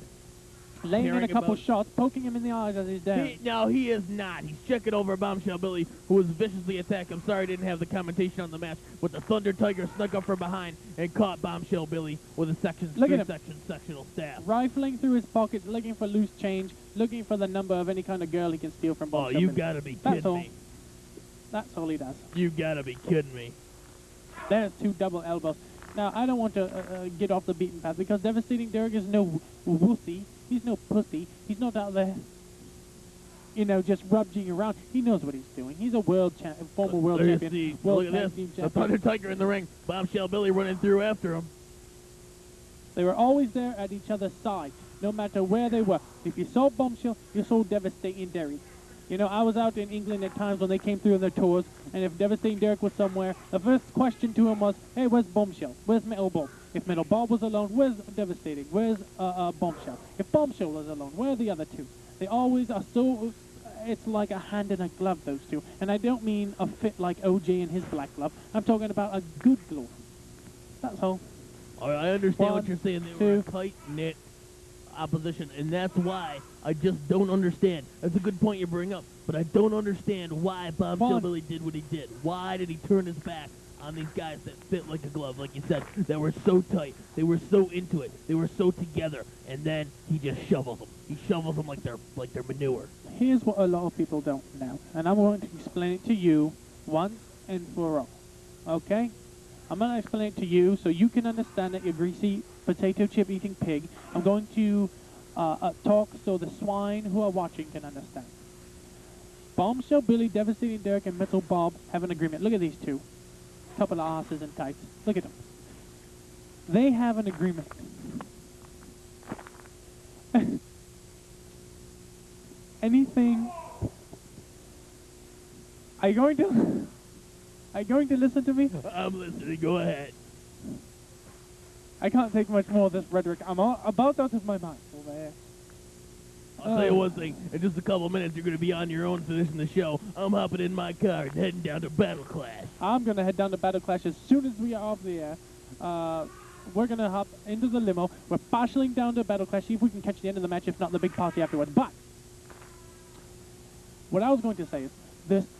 Laying in a caring couple about- shots, poking him in the eyes as he's down. No, he is not. He's checking over Bombshell Billy, who was viciously attacked. I'm sorry I didn't have the commentation on the match, but the Thunder Tiger snuck up from behind and caught Bombshell Billy with a sectional stab. Rifling through his pockets, looking for loose change, looking for the number of any kind of girl he can steal from Oh, Bombshell you Billy. gotta be That's kidding all. me. That's all he does. You gotta be kidding me. There's two double elbows. Now, I don't want to get off the beaten path because Devastating Derek is no wussy. He's no pussy. He's not out there, you know, just rubbing around. He knows what he's doing. He's a former world There you champion. see. World Look tag at team this. The champion. Thunder Tiger in the ring. Bombshell Billy running through after him. They were always there at each other's side, no matter where they were. If you saw Bombshell, you saw Devastating Derek. You know, I was out in England at times when they came through on their tours, and if Devastating Derek was somewhere, the first question to him was, hey, where's Bombshell? Where's Metal Bob? If Metal Bob was alone, where's Devastating? Where's Bombshell? If Bombshell was alone, where are the other two? They always are so... It's like a hand in a glove, those two. And I don't mean a fit like OJ and his black glove. I'm talking about a good glove. That's all. All right, I understand what One, you're saying. They were a two. tight-knit opposition, and that's why I just don't understand. That's a good point you bring up, but I don't understand why Bombshell One. Billy did what he did. Why did he turn his back on these guys that fit like a glove, like you said, that were so tight, they were so into it, they were so together, and then he just shovels them. He shovels them like they're manure. Here's what a lot of people don't know, and I'm going to explain it to you once and for all. Okay? I'm going to explain it to you so you can understand that, you greasy potato chip eating pig. I'm going to talk so the swine who are watching can understand. Bombshell Billy, Devastating Derek, and Metal Bob have an agreement. Look at these two. Couple of asses and tights. Look at them. They have an agreement. Anything... Are you going to listen to me? I'm listening. Go ahead. I can't take much more of this rhetoric. I'm about out of my mind over here. I'll tell you one thing. In just a couple of minutes, you're going to be on your own finishing the show. I'm hopping in my car and heading down to Battleclash. I'm going to head down to Battleclash as soon as we are off the air. We're going to hop into the limo. We're partialing down to Battleclash, see if we can catch the end of the match, if not the big party afterwards. But what I was going to say is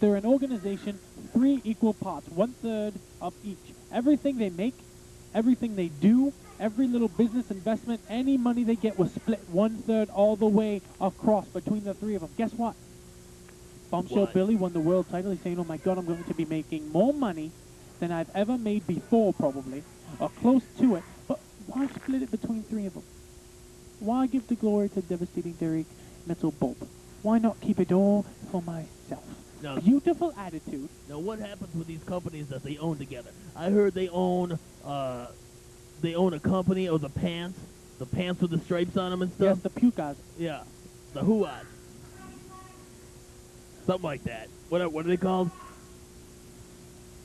they're an organization, 3 equal parts, 1/3 of each. Everything they make, everything they do, every little business investment, any money they get was split 1/3 all the way across between the 3 of them. Guess what? Bombshell What? Billy won the world title. He's saying, oh my God, I'm going to be making more money than I've ever made before, probably, or close to it. But why split it between 3 of them? Why give the glory to Devastating Derek, Metal Bob? Why not keep it all for myself? Now, Beautiful attitude. now, what happens with these companies that they own together? I heard they own a company of the pants with the stripes on them and Yes, stuff. the Pukas. Yeah, the Huas, something like that. What are they called?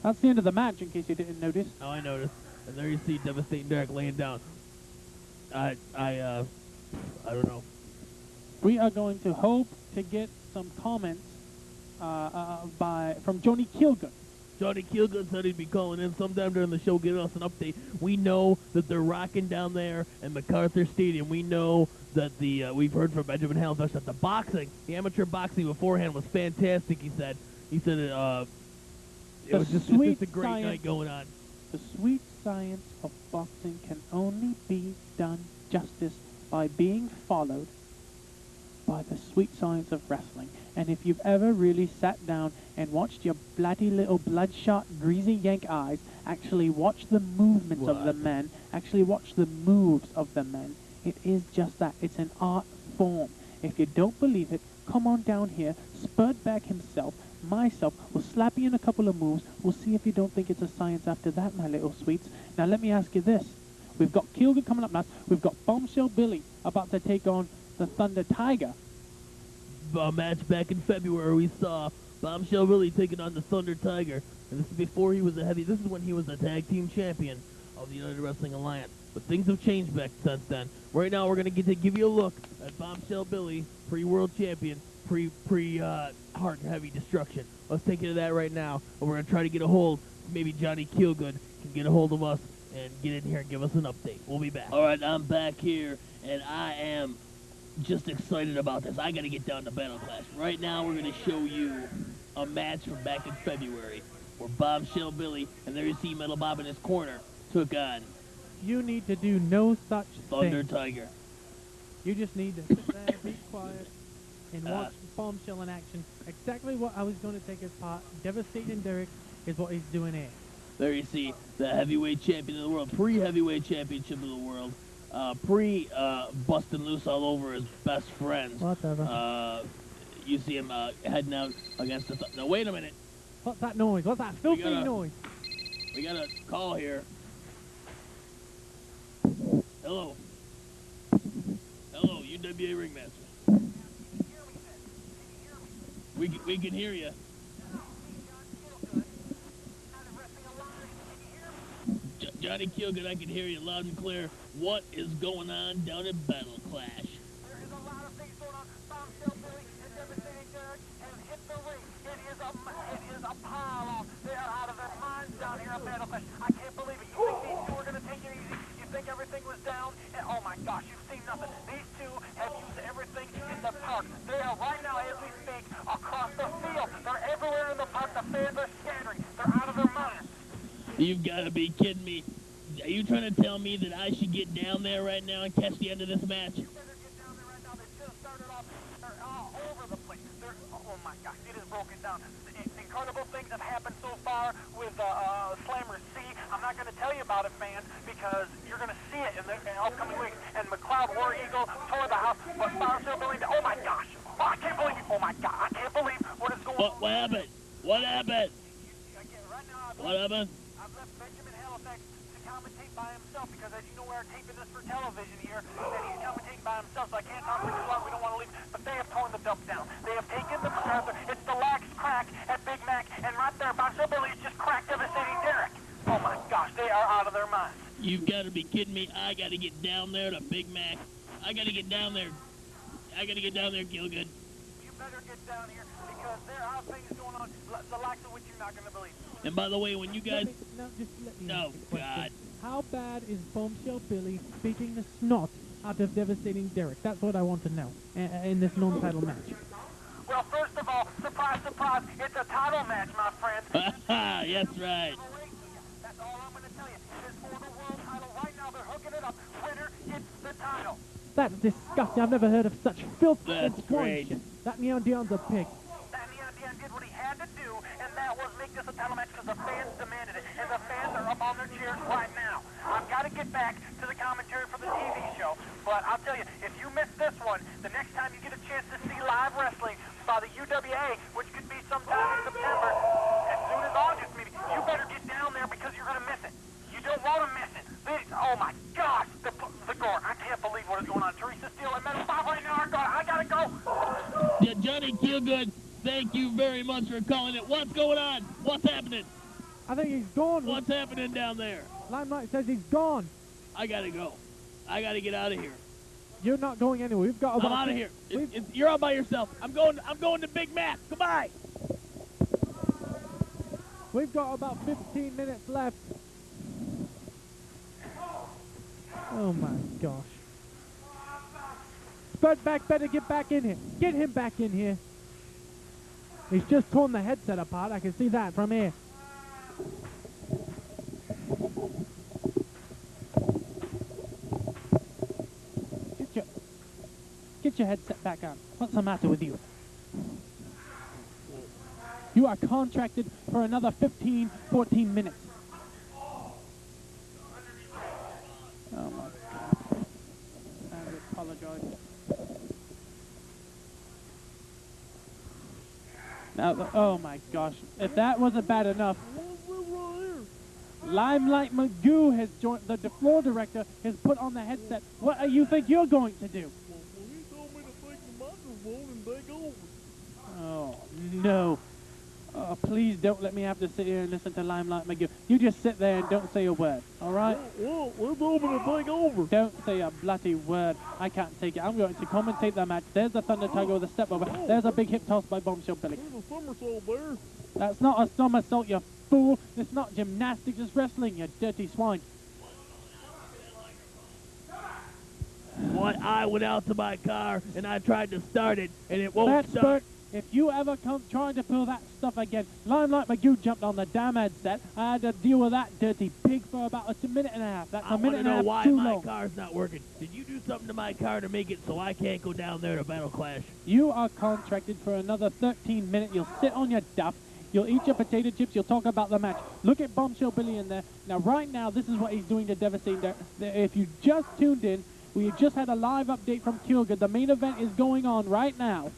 That's the end of the match, in case you didn't notice. Oh, I noticed. And there you see Devastating Derek laying down. I don't know. We are going to hope to get some comments from Joni Kilgun. Johnny Keelgood said he'd be calling in sometime during the show, giving us an update. We know that they're rocking down there in MacArthur Stadium. We know that we've heard from Benjamin Halifax that the amateur boxing beforehand was fantastic. He said it was just a great night going on. The sweet science of boxing can only be done justice by being followed by the sweet science of wrestling. And if you've ever really sat down and watched your bloody little bloodshot, greasy yank eyes actually watch the movements of the men, actually watch the moves of the men, it is just that. It's an art form. If you don't believe it, come on down here. Spurtback himself, myself, will slap you in a couple of moves. We'll see if you don't think it's a science after that, my little sweets. Now let me ask you this. We've got Kilgood coming up next. We've got Bombshell Billy about to take on the Thunder Tiger. A match back in February, we saw Bombshell Billy taking on the Thunder Tiger, and this is before he was this is when he was the tag team champion of the United Wrestling Alliance. But things have changed back since then. Right now, we're going to get to give you a look at Bombshell Billy, pre-world champion, pre-hard and heavy destruction. Let's take you to that right now, and we're going to try to get a hold. Maybe Johnny Keelgood can get a hold of us and get in here and give us an update. We'll be back. All right, I'm back here, and I am just excited about this. I got to get down to Battleclash. Right now, we're going to show you a match from back in February where Bombshell Billy, and there you see Metal Bob in his corner, took on You need to do no such Thunder thing. Tiger. You just need to sit there, be quiet, and watch Bombshell in action. Exactly what I was going to take as part. Devastating Derek is what he's doing here. There you see the heavyweight champion of the world, pre-heavyweight championship of the world, busting loose all over his best friends. Whatever. You see him heading out against the... Now, wait a minute. What's that noise? What's that filthy noise? We got a call here. Hello. Hello, UWA Ringmasters. We can hear you. Johnny Kilgood, I can hear you loud and clear. What is going on down at Battleclash? There is a lot of things going on. Bombshell Billy and Devastating Derek have hit the ring. It is a pile on. They are out of their minds down here at Battleclash. I can't believe it. You think these two are going to take it easy? You think everything was down? And oh my gosh, you've seen nothing. These two have used everything in the park. They are right now, as we speak, across the field. They're everywhere in the park. The fans are scattering. They're out of their minds. You've got to be kidding me. Are you trying to tell me that I should get down there right now and catch the end of this match? You better get down there right now. They just started off. They're all over the place. Oh my gosh, it is broken down. Incredible things have happened so far with Slammer C. I'm not going to tell you about it, fans, because you're going to see it in the upcoming weeks. And McLeod War Eagle tore the house, but Bombshell Billy. Oh my gosh! Oh, I can't believe it. Oh my God! I can't believe what is going on. What happened? What happened? Right now, What happened? I've left Benjamin Halifax to commentate by himself because, as you know, we're taping this for television here, and he's commentating by himself, so I can't talk for too long. We don't want to leave, but they have torn the dump down. They have taken the MacArthur. It's the lax crack at Big Mac, and right there, Bombshell Billy is just cracked Devastating Derek. Oh my gosh, they are out of their minds. You've got to be kidding me. I got to get down there to Big Mac. I got to get down there. I got to get down there, Gilgood. You better get down here because there are things going on, the likes of which you're not going to believe. And by the way, when you guys... Let me No, ask a question. God. How bad is Bombshell Billy beating the snot out of Devastating Derek? That's what I want to know in this non-title match. Well, first of all, surprise, surprise, it's a title match, my friend. Yes, right. That's all I'm going to tell you. It is for the world title. Right now, they're hooking it up. Winner gets the title. That's disgusting. I've never heard of such filth and That's great. swine. That Neon Dion's a pig. That Neon Dion did what he had to do, and that was make this a title match because the fans demanded it, and the fans are up on their chairs right now. I've got to get back to the commentary for the TV show, but I'll tell you, if you miss this one, the next time you get a chance to see live wrestling by the UWA, which could be sometime in September, as soon as August maybe, you better get down there because you're going to miss it. You don't want to miss it. Oh my gosh, the gore. I can't believe what is going on. Teresa Steele and Metal Bob right now. I got to go. Yeah, Johnny Kilgood, thank you very much for calling it. What's going on? What's happening? I think he's gone. What's happening down there? Limelight says he's gone. I gotta go. I gotta get out of here. You're not going anywhere. We've got about... I'm out of here. You're all by yourself. I'm going to Big Mac. Goodbye. We've got about 15 minutes left. Oh my gosh. Spudback better get back in here. Get him back in here. He's just torn the headset apart. I can see that from here. Get your headset back on. What's the matter with you? You are contracted for another 15, 14 minutes. Oh my God. I apologize. Now, oh my gosh. If that wasn't bad enough, Limelight Magoo has joined, the floor director has put on the headset. What do you think you're going to do? Oh, no. Oh, please don't let me have to sit here and listen to Limelight Magoo. You just sit there and don't say a word, all right? Well, let's open the thing over. Don't say a bloody word. I can't take it. I'm going to commentate that match. There's the Thunder Tiger with a step over. There's a big hip toss by Bombshell Billy. There's a somersault there. That's not a somersault, you fool. It's not gymnastics, it's wrestling, you dirty swine. What? I went out to my car and I tried to start it and it won't That's start. Bert. If you ever come trying to pull that stuff again, Limelight Magoo jumped on the damn headset. I had to deal with that dirty pig for about a minute and a half. That's I a minute want to and a know half why too my long. car's not working. Did you do something to my car to make it so I can't go down there to Battleclash? You are contracted for another 13 minutes. You'll sit on your duff. You'll eat your potato chips. You'll talk about the match. Look at Bombshell Billy in there. Now, right now, this is what he's doing to Devastating. If you just tuned in, we just had a live update from Kilgood. The main event is going on right now.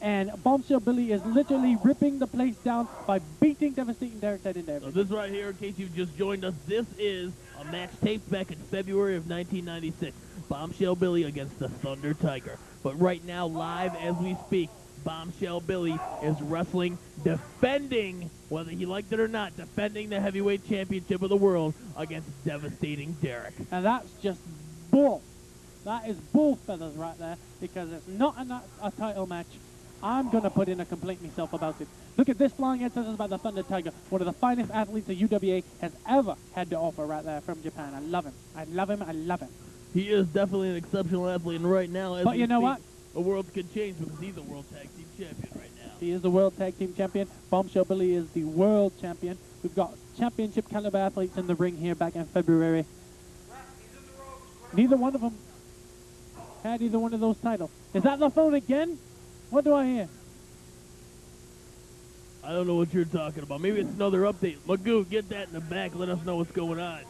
And Bombshell Billy is literally ripping the place down by beating Devastating Derek head into So everything. this right here, in case you've just joined us, this is a match taped back in February of 1996. Bombshell Billy against the Thunder Tiger. But right now, live as we speak, Bombshell Billy is wrestling, defending, whether he liked it or not, defending the heavyweight championship of the world against devastating Derek. And that's just bull. That is bull feathers right there, because it's not a title match. I'm going to put in a complaint myself about it. Look at this flying head scissors by the Thunder Tiger, one of the finest athletes the UWA has ever had to offer right there from Japan. I love him. I love him. I love him. He is definitely an exceptional athlete, and right now, as But we you know speak, what? the world could change because he's a world tag team champion right now. He is the world tag team champion. Bombshell Billy is the world champion. We've got championship caliber athletes in the ring here back in February. Neither one of them had either one of those titles. Is that the phone again? What do I hear? I don't know what you're talking about. Maybe it's another update. Magoo, get that in the back. Let us know what's going on.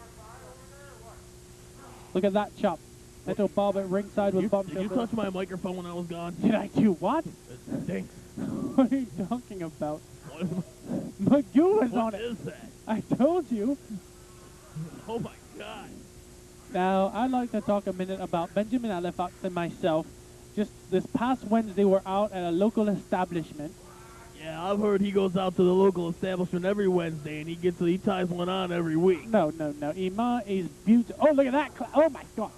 Look at that chop. Little Bob at ringside with Bombshell Did you Billy. touch my microphone when I was gone? Did I do what? It stinks. What are you talking about? What is, Magoo is on what it. is that? I told you. Oh my God. Now, I'd like to talk a minute about Benjamin Halifax and myself. Just this past Wednesday, we're out at a local establishment. Yeah, I've heard he goes out to the local establishment every Wednesday, and he ties one on every week. No. Ima is beautiful. Oh, look at that. Oh, my God.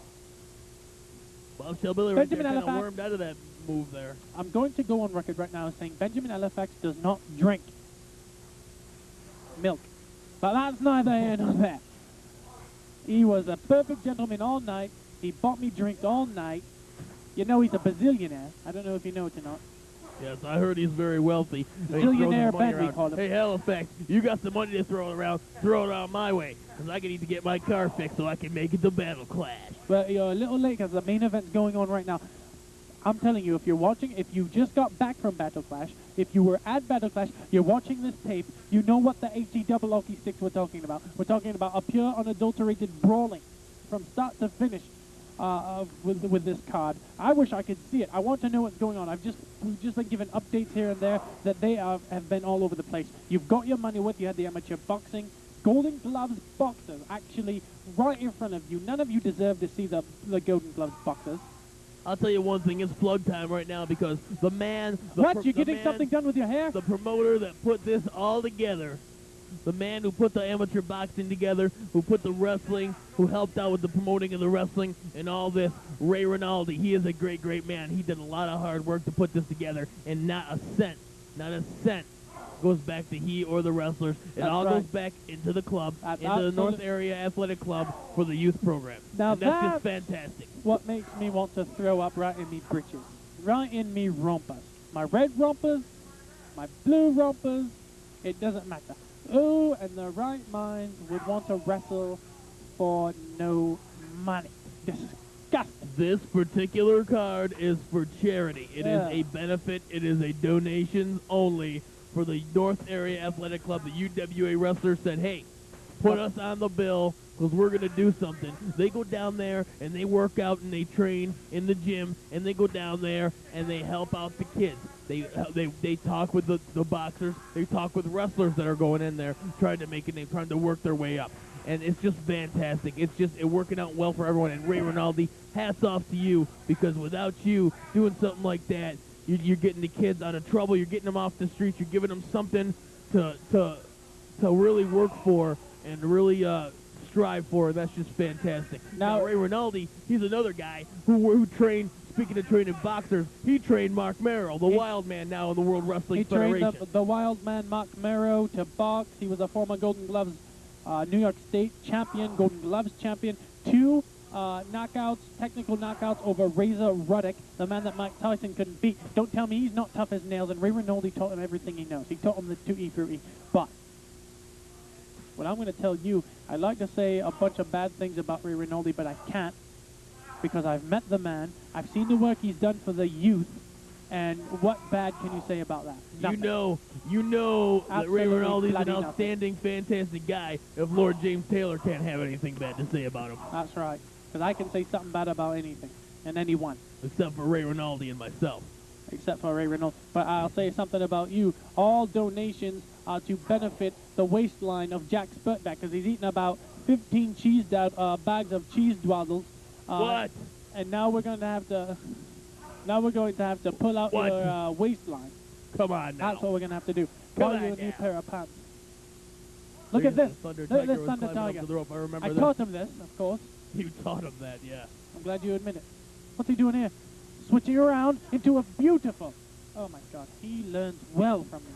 Bombshell Billy right there Benjamin kind of Halifax. wormed out of that move there. I'm going to go on record right now saying Benjamin Halifax does not drink milk. But that's neither here nor there. He was a perfect gentleman all night. He bought me drinks all night. You know he's a bazillionaire. I don't know if you know it or not. Yes, I heard he's very wealthy. And he throws his Billionaire money Ben, we around. call him. Hey, Halifax, you got some money to throw around. Throw it on my way, because I need to get my car fixed so I can make it to Battleclash. Well, you're a little late because the main event's going on right now. I'm telling you, if you're watching, if you just got back from Battleclash, if you were at Battleclash, you're watching this tape, you know what the HE double hockey sticks we're talking about. We're talking about a pure, unadulterated brawling from start to finish with this card. I wish I could see it. I want to know what's going on. We've just been given updates here and there that they have been all over the place. You've got your money worth. You had the amateur boxing. Golden Gloves boxers, actually, right in front of you. None of you deserve to see the Golden Gloves boxers. I'll tell you one thing, it's plug time right now because the man... What? You're getting something done with your hair? The promoter that put this all together, the man who put the amateur boxing together, who put the wrestling, who helped out with the promoting of the wrestling and all this, Ray Rinaldi, he is a great, great man. He did a lot of hard work to put this together, and not a cent goes back to he or the wrestlers. It all goes back into the club, into the North Area Athletic Club for the youth program. Now and that's just fantastic. What makes me want to throw up right in me britches, right in me rompers. My red rompers, my blue rompers, it doesn't matter. Who in the right mind would want to wrestle for no money? Disgusting. This particular card is for charity. It is a benefit. It is a donations only for the North Area Athletic Club. The UWA wrestlers said, hey, put us on the bill because we're going to do something. They go down there and they work out and they train in the gym, and they go down there and they help out the kids. They talk with the boxers. They talk with wrestlers that are going in there trying to make a name, trying to work their way up. And it's just fantastic. It's working out well for everyone. And Ray Rinaldi, hats off to you, because without you doing something like that, you're getting the kids out of trouble. You're getting them off the streets. You're giving them something to really work for and really strive for. And that's just fantastic. Now Ray Rinaldi, he's another guy who trained. Speaking of training boxers, he trained Mark Merrill, the Wild Man, now in the World Wrestling Federation. He trained the Wild Man, Mark Merrill, to box. He was a former Golden Gloves New York State champion, Golden Gloves champion. 2 knockouts, technical knockouts over Razor Ruddock, the man that Mike Tyson couldn't beat. Don't tell me he's not tough as nails, and Ray Rinaldi taught him everything he knows. He taught him the 2E through E. But what I'm going to tell you, I'd like to say a bunch of bad things about Ray Rinaldi, but I can't, because I've met the man. I've seen the work he's done for the youth, and what bad can you say about that? Nothing. You know that Ray Absolutely Rinaldi's an bloody outstanding, fantastic guy. If Lord James Taylor can't have anything bad to say about him. That's right, because I can say something bad about anything and anyone. Except for Ray Rinaldi and myself. Except for Ray Rinaldi. But I'll say something about you. All donations are to benefit the waistline of Jack Spurtback, because he's eaten about 15 bags of cheese dwaddles. What? And now we're going to have to... Now we're going to have to pull out What? your waistline. Come on now. That's what we're going to have to do. Come Buy you on a new now. pair of pants. Look at this. Thunder Look at Tiger this was Thunder climbing up Tiger. to the rope. I remember I this. taught him this, of course. You taught him that, yeah. I'm glad you admit it. What's he doing here? Switching around into a beautiful. Oh my God, he learns well from me.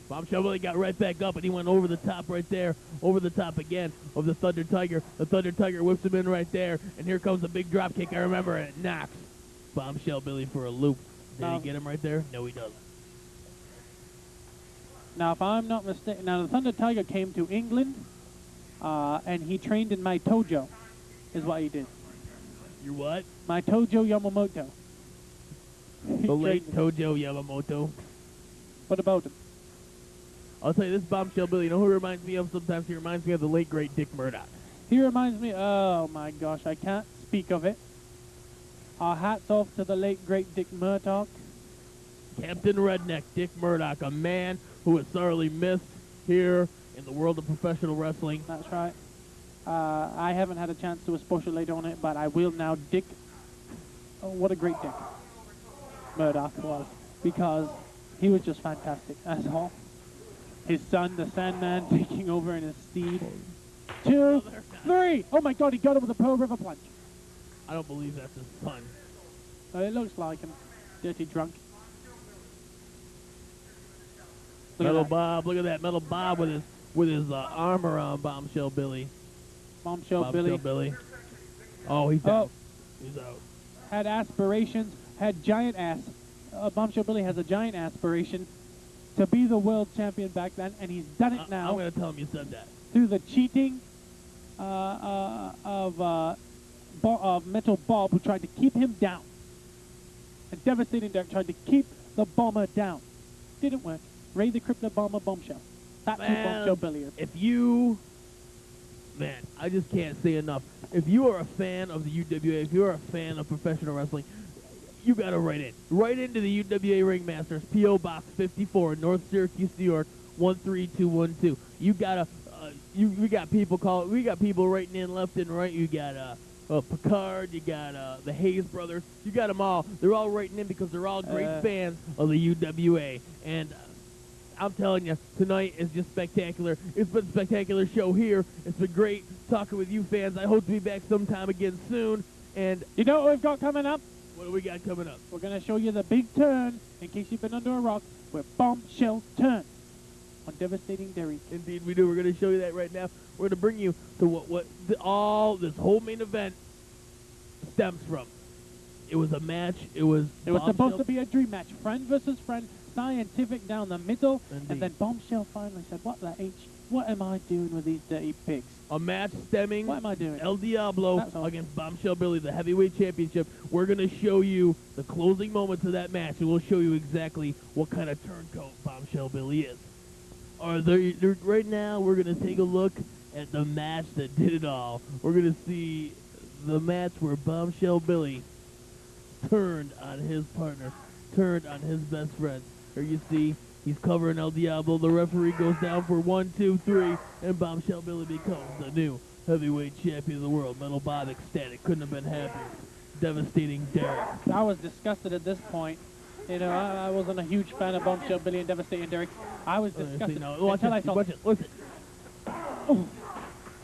Bombshell Billy got right back up, and he went over the top right there, over the top again of the Thunder Tiger. The Thunder Tiger whips him in right there, and here comes a big drop kick. I remember it. Knocks Bombshell Billy for a loop. Did he get him right there? No, he doesn't. Now, if I'm not mistaken, now the Thunder Tiger came to England, and he trained in my Tojo, is what he did. Your what? My Tojo Yamamoto. The late Tojo Yamamoto. What about him? I'll tell you this, Bombshell Billy, you know who he reminds me of sometimes? He reminds me of the late, great Dick Murdoch. He reminds me, oh my gosh, I can't speak of it. Our hats off to the late, great Dick Murdoch. Captain Redneck, Dick Murdoch, a man who is thoroughly missed here in the world of professional wrestling. That's right. I haven't had a chance to expostulate on it, but I will now. Dick, oh, what a great Dick Murdoch was, because he was just fantastic, as all. His son, the Sandman, taking over in his steed. 2, 3. Oh my God, he got him with a Pearl River plunge. I don't believe that's his son. It looks like him. Dirty drunk. Look at Metal that. Bob, look at that. Metal Bob with his armor on Bombshell Billy. Bombshell Billy. Oh, he's out. He's out. Had aspirations, had giant ass. Bombshell Billy has a giant aspiration to be the world champion back then, and he's done it now I'm going to tell him you said that. through the cheating of Metal Bob, who tried to keep him down. And Devastating Derek tried to keep the bomber down. Didn't work. Ray the Crypto Bomber Bombshell. That's who Bombshell Billy is. If you... Man, I just can't say enough. If you are a fan of the UWA, if you're a fan of professional wrestling, you got to write in. Write into the UWA Ringmasters, P.O. Box 54, North Syracuse, New York, 13212. You got we got people writing in left and right. You got Picard, you got the Hayes brothers. You got them all. They're all writing in because they're all great fans of the UWA. And I'm telling you, tonight is just spectacular. It's been a spectacular show here. It's been great talking with you fans. I hope to be back sometime again soon. And you know what we've got coming up? What do we got coming up? We're going to show you the big turn, in case you've been under a rock, where Bombshell turns on Devastating Derry. Indeed we do. We're going to show you that right now. We're going to bring you to all this whole main event stems from. It was a match. It was supposed to be a dream match. Friend versus friend, scientific down the middle. Indeed. And then Bombshell finally said, what the H? What am I doing with these dirty pigs? A match stemming What am I doing? El Diablo against Bombshell Billy, the heavyweight championship. We're going to show you the closing moments of that match, and we'll show you exactly what kind of turncoat Bombshell Billy is. Right now, we're going to take a look at the match that did it all. We're going to see the match where Bombshell Billy turned on his partner, turned on his best friend. Here you see, he's covering El Diablo. The referee goes down for 1, 2, 3, and Bombshell Billy becomes the new heavyweight champion of the world. Metal Bob ecstatic, couldn't have been happier. Devastating Derek. I was disgusted at this point. You know, I wasn't a huge fan of Bombshell Billy and Devastating Derek. I was disgusted Watch until I saw it, listen. Oh,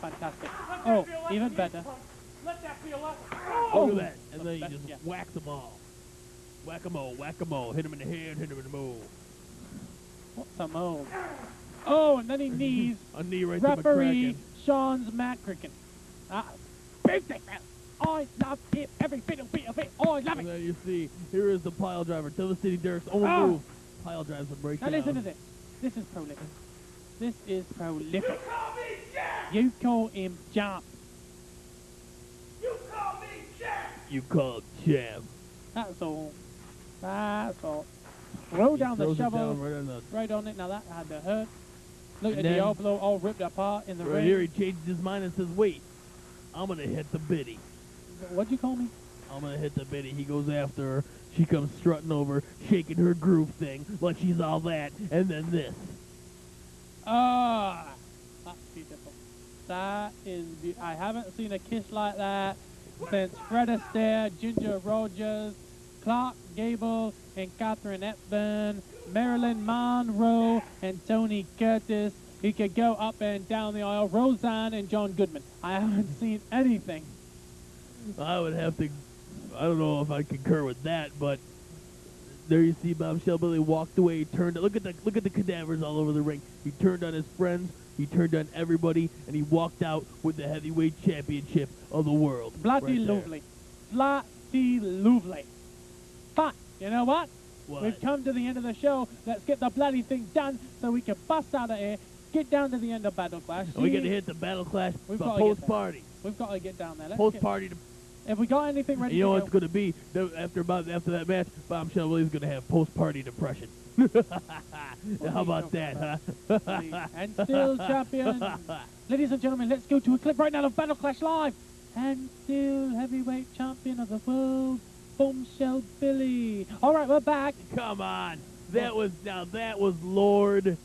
fantastic. Oh, even better. Let that feel up. Look at that. And then you just whack them all. Whack-a-mole, whack-a-mole. Hit him in the head, hit him in the mole. What's a mole? Oh, and then he knees A knee right referee to Sean's McCracken. Big thing, man. I love it. Every bit of it. Oh, I love And it. then you see, here is the pile driver. Devastating Derek's own move. Pile drives and breaks Now listen to this. This is prolific. This is prolific. You call him Jump. You call me Jack. You call it jam. That's all. That's all. Roll down the Throws it shovel down right on the... right on it. Now that had to hurt. Look And at then- Diablo all ripped apart in the Right ring. here, he changes his mind and says, wait, I'm going to hit the biddy. What'd you call me? I'm going to hit the biddy. He goes after her. She comes strutting over, shaking her groove thing like she's all that. And then this. Ah, that's beautiful. That is I haven't seen a kiss like that since Fred Astaire, Ginger Rogers, Clark Gable and Catherine Hepburn, Marilyn Monroe and Tony Curtis. He could go up and down the aisle. Roseanne and John Goodman. I haven't seen anything. I would have to, I don't know if I concur with that, but there you see Bombshell Billy walked away. He turned. Look at the cadavers all over the ring. He turned on his friends. He turned on everybody, and he walked out with the heavyweight championship of the world. Bloody right there. lovely. Bloody lovely. But, you know what? What? We've come to the end of the show. Let's get the bloody thing done so we can bust out of here, get down to the end of Battleclash. And we got to hit the Battleclash post party. We've got to get down there. Let's Post get- party. Have we got anything ready You know to what go? it's going to be after that match? Bombshell Billy's going to have post party depression. How about that, huh? And still champion. Ladies and gentlemen, let's go to a clip right now of Battleclash Live. And still heavyweight champion of the world, Bombshell Billy. All right, we're back. Come on. That was Lord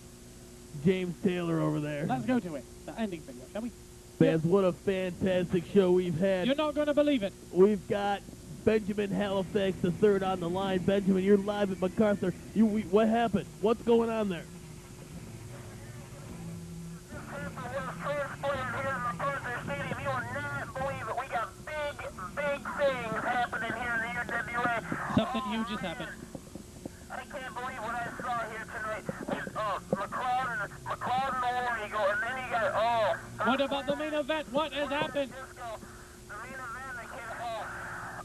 James Taylor over there. Let's go to it. The ending video, shall we? Fans, what a fantastic show we've had. You're not going to believe it. We've got Benjamin Halifax III on the line. Benjamin, you're live at MacArthur. What happened? What's going on there? Something huge has happened. I can't believe what I saw here tonight with McLeod and the War Eagle, and then he got, What about the main event? What has happened? The main event,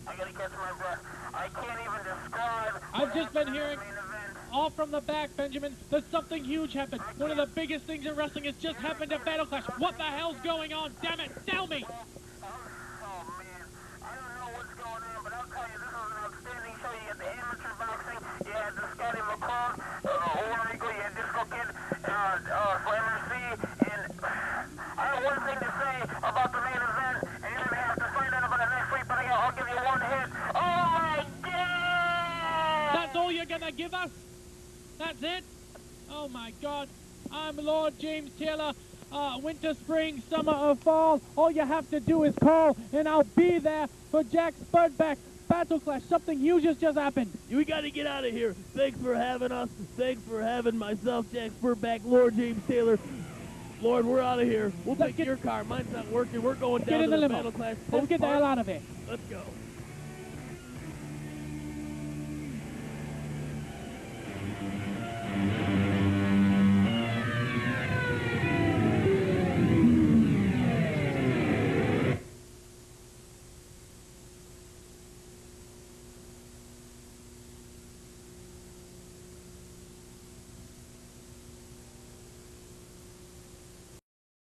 I gotta catch my breath. I can't even describe. I've just been hearing the main event. all from the back, Benjamin, that something huge happened. One of the biggest things in wrestling has just happened at Battleclash. What the hell's going on? Damn it, tell me! Oh man, I don't know what's going on, but I'll tell you, this was an outstanding show. You had the amateur boxing, you had the Scotty McClone, War Eagle, you had Disco Kid, Slammer C, and I have one thing to say about the main event, and you're gonna have to find out about it next week, but I'll give you one hit. Oh my God! That's all you're gonna give us? That's it? Oh my God. I'm Lord James Taylor. Winter, spring, summer, or fall. All you have to do is call, and I'll be there for Jack Spudback. Battleclash. Something huge has just happened. We got to get out of here. Thanks for having us. Thanks for having myself, Jack Spurback, Lord James Taylor. Lord, we're out of here. We'll Let's take your car. Mine's not working. We're going Get down in to the the limo. Battleclash. Let's get the hell out of here. Let's go.